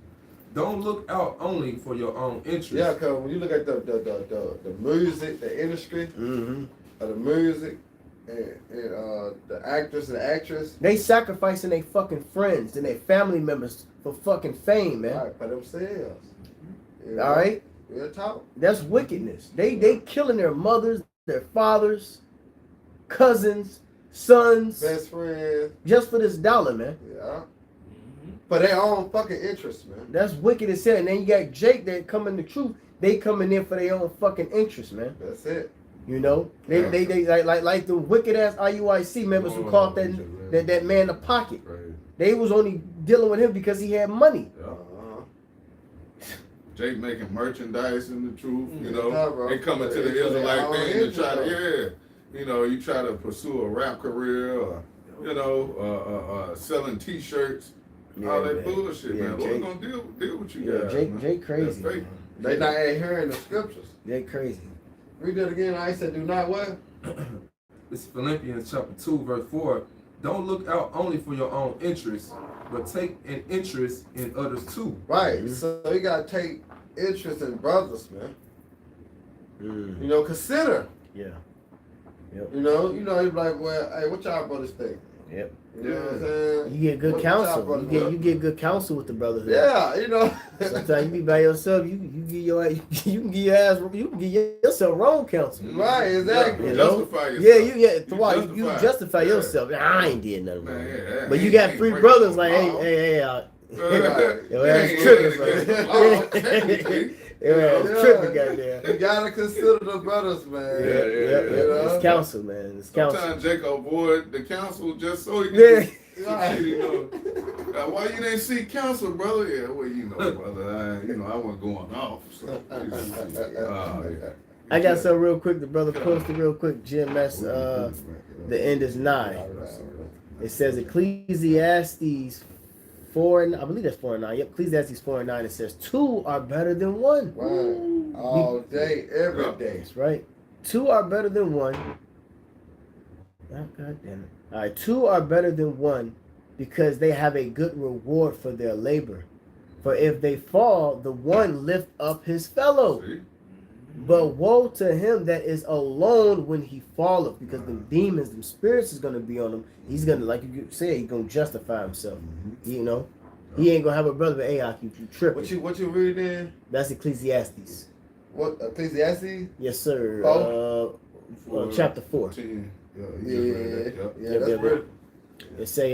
Speaker 5: Don't look out only for your own interest.
Speaker 2: Yeah, cause when you look at the music, the industry
Speaker 1: Mm-hmm.
Speaker 2: of the music, and the actors and actress,
Speaker 1: They sacrificing their fucking friends and their family members for fucking fame, man.
Speaker 2: right, for themselves. You know?
Speaker 1: All right,
Speaker 2: Real talk.
Speaker 1: that's wickedness. They killing their mothers, their fathers, cousins, sons,
Speaker 2: Best friends.
Speaker 1: just for this dollar, man.
Speaker 2: Yeah. For their own fucking interest, man.
Speaker 1: That's wicked as hell. And then you got Jake that coming the truth. They coming in for their own fucking interest, man.
Speaker 2: That's it.
Speaker 1: You know, they like the wicked ass IUIC members who caught that man the pocket.
Speaker 3: Crazy.
Speaker 1: They was only dealing with him because he had money.
Speaker 3: Yeah.
Speaker 2: Uh-huh.
Speaker 3: Jake making merchandise in the truth, you know.
Speaker 2: Yeah, bro.
Speaker 3: They coming to
Speaker 2: It's
Speaker 3: the Israelite
Speaker 2: their own
Speaker 3: thing to
Speaker 2: interest,
Speaker 3: try
Speaker 2: though.
Speaker 3: to, you know, you try to pursue a rap career or, you know, selling T-shirts, all that
Speaker 1: man.
Speaker 3: bullshit,
Speaker 1: Yeah,
Speaker 3: man. What we
Speaker 1: Jake-
Speaker 3: gonna deal with you
Speaker 1: Yeah,
Speaker 3: guys, man?
Speaker 1: Jake crazy.
Speaker 3: That's fake.
Speaker 1: man.
Speaker 2: They not adhering the scriptures.
Speaker 1: Jake crazy.
Speaker 2: Read that again. I said, do not what?
Speaker 5: This is Philippians chapter 2, verse 4. Don't look out only for your own interest, but take an interest in others too.
Speaker 2: Right.
Speaker 1: Mhm.
Speaker 2: So you gotta take interest in brothers, man.
Speaker 1: Mm,
Speaker 2: You know, consider.
Speaker 1: yeah.
Speaker 2: You know, you be like, well, hey, what y'all brothers think?
Speaker 1: Yep.
Speaker 2: You know what I'm saying?
Speaker 1: You get good
Speaker 2: What y'all
Speaker 1: counsel.
Speaker 2: brothers
Speaker 1: You
Speaker 2: think?
Speaker 1: get good counsel with the brotherhood.
Speaker 2: Yeah, you know.
Speaker 1: Sometimes you be by yourself. You get your you can get your ass. You can get yourself wrong counsel.
Speaker 2: Right, exactly.
Speaker 3: Yeah,
Speaker 1: You know?
Speaker 3: justify yourself.
Speaker 1: You justify
Speaker 3: Yeah.
Speaker 1: yourself. I ain't did nothing
Speaker 3: Man,
Speaker 1: wrong.
Speaker 3: yeah,
Speaker 1: But you
Speaker 3: ain't-
Speaker 1: got
Speaker 3: ain't
Speaker 1: three
Speaker 3: breaking
Speaker 1: brothers
Speaker 3: no
Speaker 1: like,
Speaker 3: law.
Speaker 1: hey,
Speaker 2: Right.
Speaker 1: Your ass
Speaker 3: You ain't
Speaker 1: tripping,
Speaker 3: running against the
Speaker 1: bro.
Speaker 3: law, technically.
Speaker 1: your ass
Speaker 2: Yeah.
Speaker 1: tripping, goddamn.
Speaker 2: You gotta consider the brothers, man.
Speaker 3: Yeah, yeah,
Speaker 2: You know?
Speaker 1: It's counsel, man. It's counsel.
Speaker 3: Sometimes Jake avoid the council just so he can
Speaker 1: Yeah.
Speaker 2: Right.
Speaker 3: you know. Why you didn't seek counsel, brother? Yeah, well, you know, brother. I wasn't going off. So, yeah.
Speaker 1: I got something real quick. The brother posted real quick. GMS. The end is nigh. It says Ecclesiastes 4 and I believe that's 4 and 9. Yep, Ecclesiastes 4 and 9. It says 2 are better than 1.
Speaker 2: Right. All day, every day.
Speaker 1: That's right. 2 are better than 1. Oh, God damn it. All right, 2 are better than 1 because they have a good reward for their labor. For if they fall, the one lift up his fellow.
Speaker 3: See?
Speaker 1: But woe to him that is alone when he falleth, because the demons, the spirits is going to be on him. He's going to, like you said, he's going to justify himself. You know? He ain't going to have a brother, but hey, you tripping.
Speaker 2: What you reading?
Speaker 1: That's Ecclesiastes.
Speaker 2: What, Ecclesiastes?
Speaker 1: Yes, sir.
Speaker 2: Oh.
Speaker 1: Chapter 4.
Speaker 3: 14.
Speaker 2: Yeah,
Speaker 3: Yep.
Speaker 2: that's
Speaker 1: Yep.
Speaker 2: pretty.
Speaker 1: It say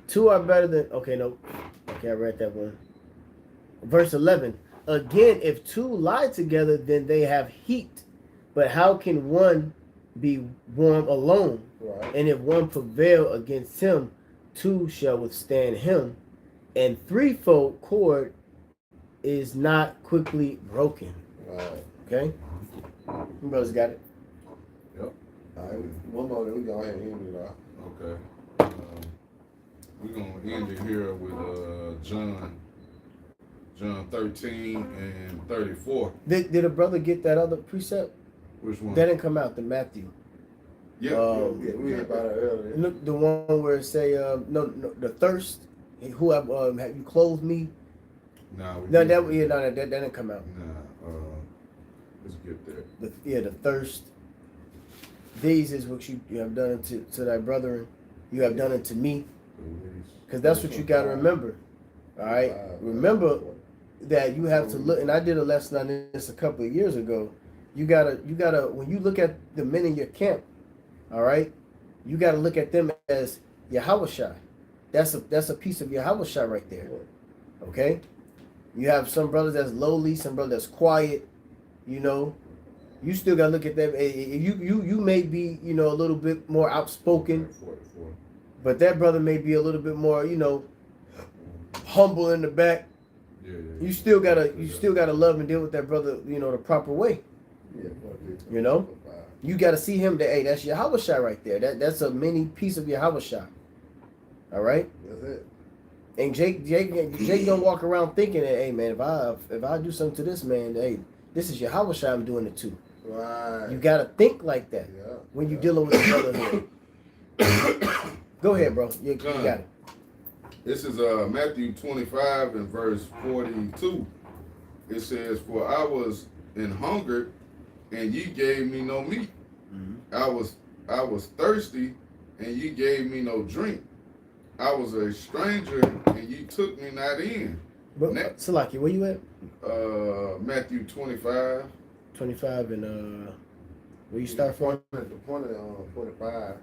Speaker 1: 2 are better than okay I read that one. Verse 11. Again, if 2 lie together, then they have heat. But how can one be warm alone?
Speaker 2: Right.
Speaker 1: And if one prevail against him, 2 shall withstand him. And threefold cord is not quickly broken.
Speaker 2: Right.
Speaker 1: Okay? You brothers got it.
Speaker 3: Yep.
Speaker 2: All right. One more, then we go ahead and end it off.
Speaker 3: Okay. We're going to end it here with John 13 and 34.
Speaker 1: Did a brother get that other precept?
Speaker 3: Which one?
Speaker 1: That didn't come out, the Matthew.
Speaker 3: Yeah.
Speaker 2: Yeah, we had about it earlier.
Speaker 1: Look, the one where it say, no, the thirst, who have you clothed me?
Speaker 3: Nah,
Speaker 1: That didn't come out.
Speaker 3: Nah, let's get there.
Speaker 1: The thirst. These is what you have done to thy brethren. You have done it to me. Because that's what you got to remember. All right? Remember that you have to look, and I did a lesson on this a couple of years ago. You gotta, when you look at the men in your camp, all right, you gotta look at them as Yahushua. That's a piece of Yahushua right there. Okay? You have some brothers that's lowly, some brothers that's quiet, you know. You still gotta look at them. You may be, a little bit more outspoken, but that brother may be a little bit more, humble in the back.
Speaker 3: Yeah.
Speaker 1: You still gotta love and deal with that brother, the proper way.
Speaker 2: Yeah,
Speaker 1: You know? You gotta see him that, hey, that's Yahushua right there. That's a mini piece of Yahushua. All right?
Speaker 2: That's it.
Speaker 1: And Jake don't walk around thinking that, hey man, if I do something to this man, hey, this is Yahushua I'm doing it to.
Speaker 2: Right.
Speaker 1: You gotta think like that
Speaker 2: Yeah.
Speaker 1: when you're dealing with the brotherhood. Go ahead, bro. You got it.
Speaker 3: This is Matthew 25 and verse 42. It says, "For I was in hunger, and ye gave me no meat. I was thirsty, and ye gave me no drink. I was a stranger, and ye took me not in."
Speaker 1: But Salaki, where you at?
Speaker 3: Matthew 25.
Speaker 1: 25 and where you start from?
Speaker 2: The point of 45.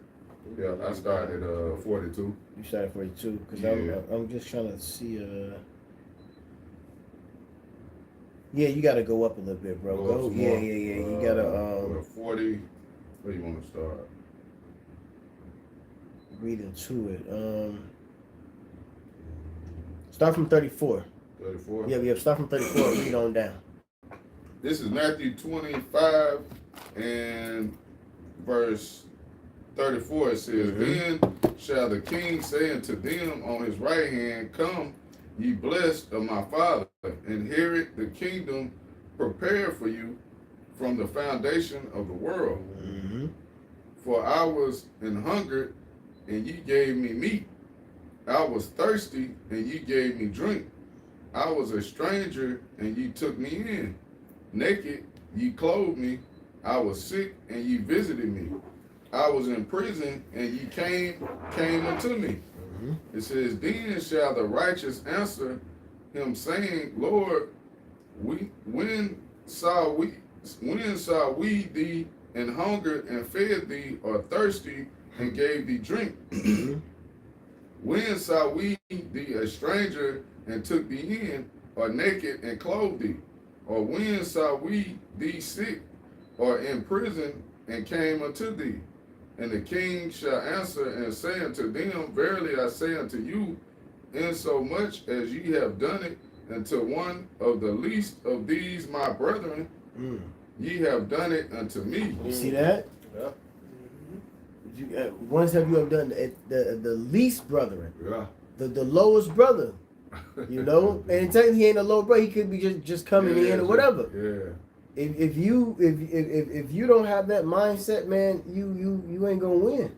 Speaker 3: Yeah, I started 42.
Speaker 1: You started 42 because
Speaker 3: Yeah.
Speaker 1: I'm just trying to see. Yeah, you got to go up a little bit, bro.
Speaker 3: Go up
Speaker 1: Go.
Speaker 3: some
Speaker 1: Yeah.
Speaker 3: more.
Speaker 1: You got to
Speaker 3: 40. Where you want to start?
Speaker 1: read into it. Start from 34.
Speaker 3: 34.
Speaker 1: Yeah. Start from 34. Read on down.
Speaker 3: This is Matthew 25 and verse 34. It says, "Then shall the king say unto them on his right hand, Come, ye blessed of my Father, inherit the kingdom prepared for you from the foundation of the world. For I was in hunger, and ye gave me meat. I was thirsty, and ye gave me drink. I was a stranger, and ye took me in. Naked, ye clothed me. I was sick, and ye visited me. I was in prison, and ye came unto me." It says, "Then shall the righteous answer him, saying, Lord, when saw we thee in hunger and fed thee, or thirsty and gave thee drink? When saw we thee a stranger and took thee in, or naked and clothed thee? Or when saw we thee sick or in prison and came unto thee?" And the king shall answer and say unto them, "Verily I say unto you, insomuch as ye have done it unto one of the least of these my brethren, ye have done it unto me."
Speaker 1: You see that?
Speaker 2: Yeah.
Speaker 1: Once have you have done it, the least brethren,
Speaker 3: Yeah.
Speaker 1: the lowest brother, you know, and technically he ain't a low brother. He could be just coming in or whatever.
Speaker 3: Yeah.
Speaker 1: If you don't have that mindset, man, you ain't gonna win.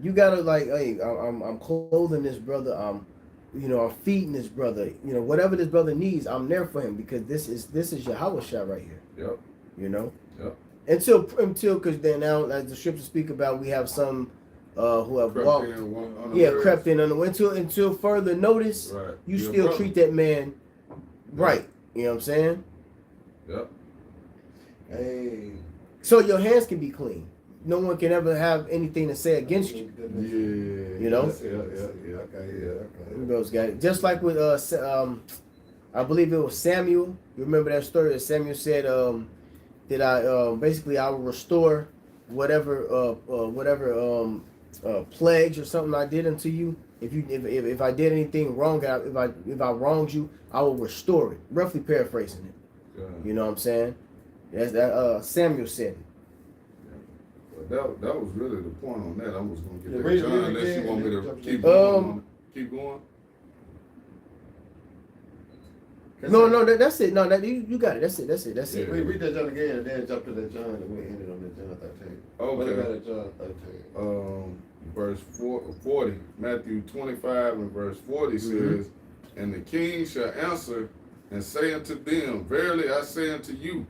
Speaker 1: You gotta like, hey, I'm clothing this brother. I'm feeding this brother. You know, whatever this brother needs, I'm there for him because this is Yahweh Shah right here.
Speaker 3: Yep.
Speaker 1: You know.
Speaker 3: Yep.
Speaker 1: Until because then now as the scriptures speak about, we have some who have walked. Crept in until further notice.
Speaker 3: Right.
Speaker 1: You still treat that man right. You know what I'm saying?
Speaker 3: Yep.
Speaker 2: Hey.
Speaker 1: So your hands can be clean. No one can ever have anything to say against you.
Speaker 3: Yeah.
Speaker 1: You know?
Speaker 2: Yeah. Okay.
Speaker 1: Those guys. Just like with I believe it was Samuel. You remember that story that Samuel said that I will restore whatever plagues or something I did unto you. If I did anything wrong, if I wronged you, I will restore it. Roughly paraphrasing it.
Speaker 3: Yeah.
Speaker 1: You know what I'm saying? That's that Samuel said it.
Speaker 3: That was really the point on that. I was going to get
Speaker 2: Yeah,
Speaker 3: that.
Speaker 2: read
Speaker 3: John,
Speaker 2: it
Speaker 3: unless you
Speaker 2: again.
Speaker 3: want me to keep going. Keep going.
Speaker 1: No, that's it. No, you got it. That's it.
Speaker 3: Yeah.
Speaker 2: Read that John again and then jump to that John and we ended on that John 13. What about that John 13?
Speaker 3: Verse 40, Matthew 25 and verse 40 says, "And the king shall answer and say unto them, Verily I say unto you,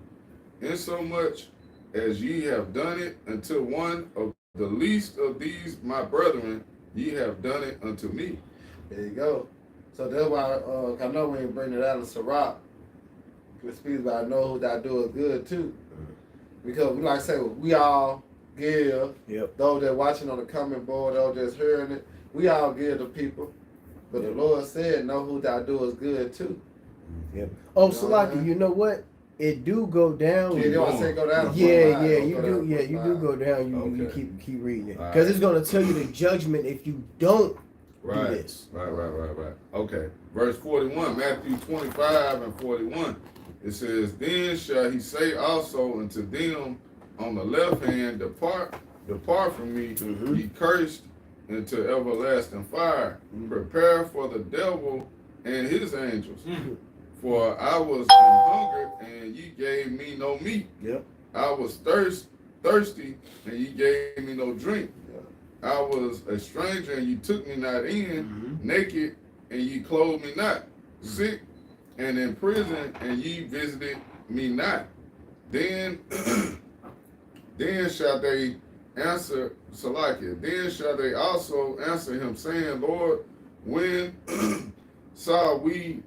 Speaker 3: insomuch as ye have done it unto one of the least of these my brethren, ye have done it unto me."
Speaker 2: There you go. So that's why I know we ain't bring it out of Sirach. It speaks about, "I know who thou doest good too." Because we like I say, we all give.
Speaker 1: Yep.
Speaker 2: Those that watching on the comment board, those that's hearing it, we all give to people. But the Lord said, "Know who thou doest good too."
Speaker 1: Yep. Oh,
Speaker 2: You know what I
Speaker 1: Salaki,
Speaker 2: mean?
Speaker 1: you know what? It do go down.
Speaker 2: Yeah, they want to say go down.
Speaker 1: Yeah, you do. Yeah, you do go down. You
Speaker 3: Okay.
Speaker 1: keep reading it
Speaker 3: All
Speaker 1: because
Speaker 3: right.
Speaker 1: it's gonna tell you the judgment if you don't do
Speaker 3: Right.
Speaker 1: this.
Speaker 3: Right. Okay. Verse 41, Matthew 25 and 41. It says, "Then shall he say also unto them on the left hand, Depart from me, ye cursed, into everlasting fire. Prepare for the devil and his angels. For I was in hunger, and ye gave me no meat.
Speaker 1: Yep.
Speaker 3: I was thirsty, and ye gave me no drink. I was a stranger, and you took me not in. Naked, and ye clothed me not, sick and in prison, and ye visited me not. Then then shall they answer Salakia. Then shall they also answer him, saying, Lord, when saw we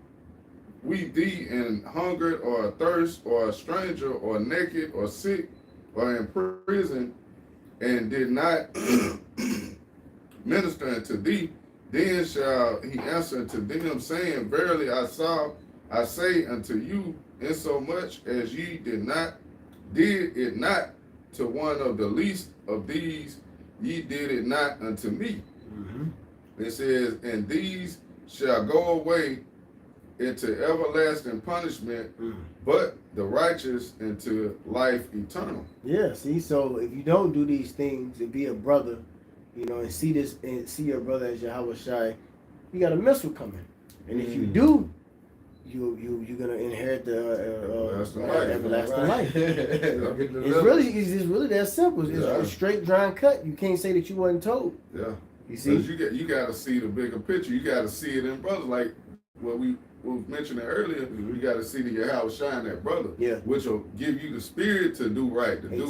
Speaker 3: thee in hungered or athirst or a stranger or naked or sick or in prison, and did not minister unto thee? Then shall he answer unto them, saying, Verily I say unto you, insomuch as ye did it not to one of the least of these, ye did it not unto me. It says, and these shall go away into everlasting punishment, but the righteous into life eternal.
Speaker 1: Yeah, see, so if you don't do these things and be a brother, you know, and see this and see your brother as Yahweh Shai, you got a missile coming. And if you do, you're gonna inherit the everlasting life. It's just really that simple. It's straight, dry, and cut. You can't say that you wasn't told.
Speaker 3: Yeah.
Speaker 1: You see,
Speaker 3: you got to see the bigger picture. You got to see it in brothers, like what we mentioned earlier. You got to see the Yahweh shine that brother, which will give you the spirit to do right, to do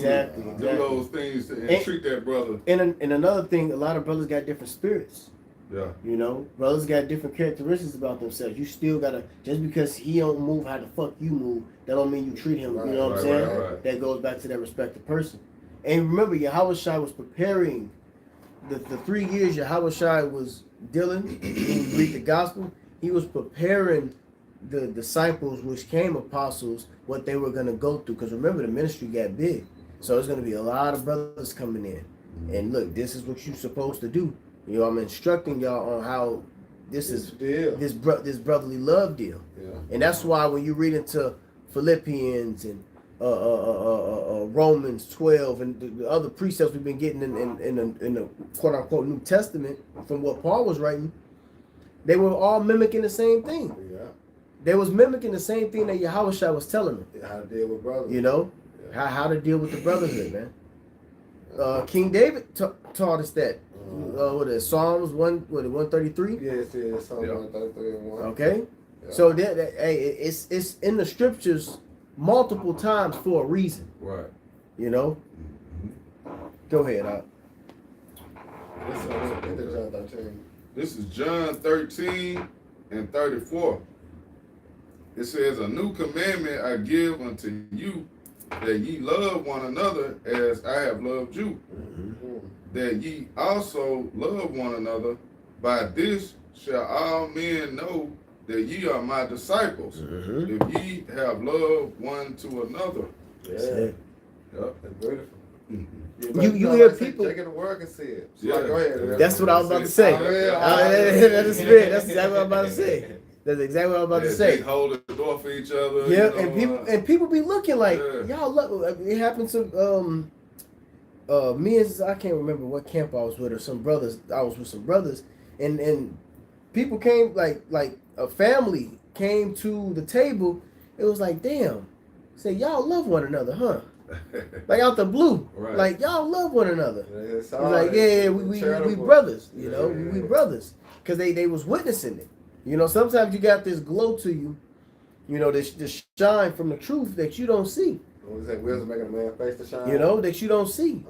Speaker 3: those things, and treat that brother.
Speaker 1: And another thing, a lot of brothers got different spirits.
Speaker 3: Yeah.
Speaker 1: You know, brothers got different characteristics about themselves. You still gotta, just because he don't move how the fuck you move, that don't mean you treat him. You know what I'm saying?
Speaker 3: Right.
Speaker 1: That goes back to that respected person. And remember, Yahweh Shai was preparing the 3 years Yahweh Shai was dealing, he read the gospel, he was preparing the disciples, which came apostles, what they were going to go through. Because remember, the ministry got big. So there's going to be a lot of brothers coming in. And look, this is what you're supposed to do. You know, I'm instructing y'all on how this brotherly love deal. Yeah. And that's why when you read into Philippians and Romans 12 and the other precepts we've been getting in the quote unquote New Testament from what Paul was writing, they were all mimicking the same thing. Yeah. They was mimicking the same thing that Yahweh Shai was telling them.
Speaker 2: How to deal with brothers.
Speaker 1: You know, how to deal with the brotherhood, man. King David taught us that. What is it, Psalms 133?
Speaker 2: Yeah, it's Psalms 133 and 1.
Speaker 1: Okay, so it's in the scriptures multiple times for a reason.
Speaker 3: Right.
Speaker 1: You know. Go ahead.
Speaker 3: This is John 13 and 34. It says, a new commandment I give unto you, that ye love one another as I have loved you. That ye also love one another. By this shall all men know that ye are my disciples, if ye have loved one to another.
Speaker 2: Yeah. That's beautiful.
Speaker 1: You hear people
Speaker 2: take it to work and see it. So go ahead.
Speaker 1: That's what I was about to say. That's exactly what I'm about to say. That's exactly what I'm about to say.
Speaker 3: They hold the door for each other.
Speaker 1: Yeah, you know, and people be looking like y'all look. It happened to me and I can't remember what camp I was with or some brothers. I was with some brothers, and people came like a family came to the table. It was like, damn, say y'all love one another, huh? Like out the blue, like y'all love one another. It's like we brothers, you know, we brothers, because they was witnessing it. You know, sometimes you got this glow to you, you know, this shine from the truth that you don't see.
Speaker 2: Wisdom making a man face to shine.
Speaker 1: You know, that you don't see.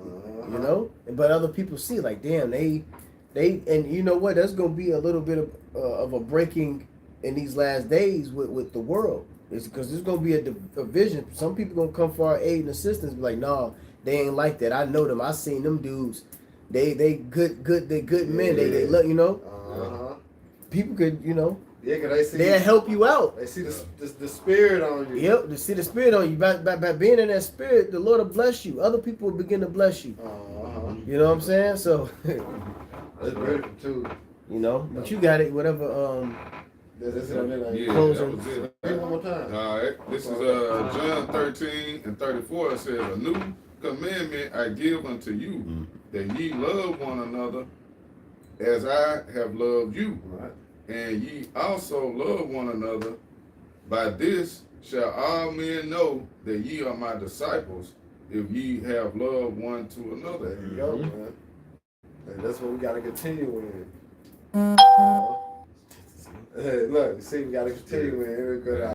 Speaker 1: You know, but other people see. Like, damn, they, and you know what? There's gonna be a little bit of a breaking in these last days with the world. It's because there's gonna be a division. Some people gonna come for our aid and assistance. Be like, nah, they ain't like that. I know them. I seen them dudes. They good men. They love, you know. People could, you know.
Speaker 2: Yeah, cause they see.
Speaker 1: They'll help you out.
Speaker 2: They see the spirit on you.
Speaker 1: Yep, they see the spirit on you. By being in that spirit, the Lord will bless you. Other people will begin to bless you. You know what I'm saying? So
Speaker 2: that's beautiful too.
Speaker 1: You know, but you got it. Whatever.
Speaker 2: That's it.
Speaker 3: One more time. All right. This is John 13 and 34. It says, a new commandment I give unto you, that ye love one another as I have loved you. Right. And ye also love one another. By this shall all men know that ye are my disciples, if ye have love one to another.
Speaker 2: There you go, man. And that's what we got to continue with. Look, see, we gotta continue, man. It'll go down.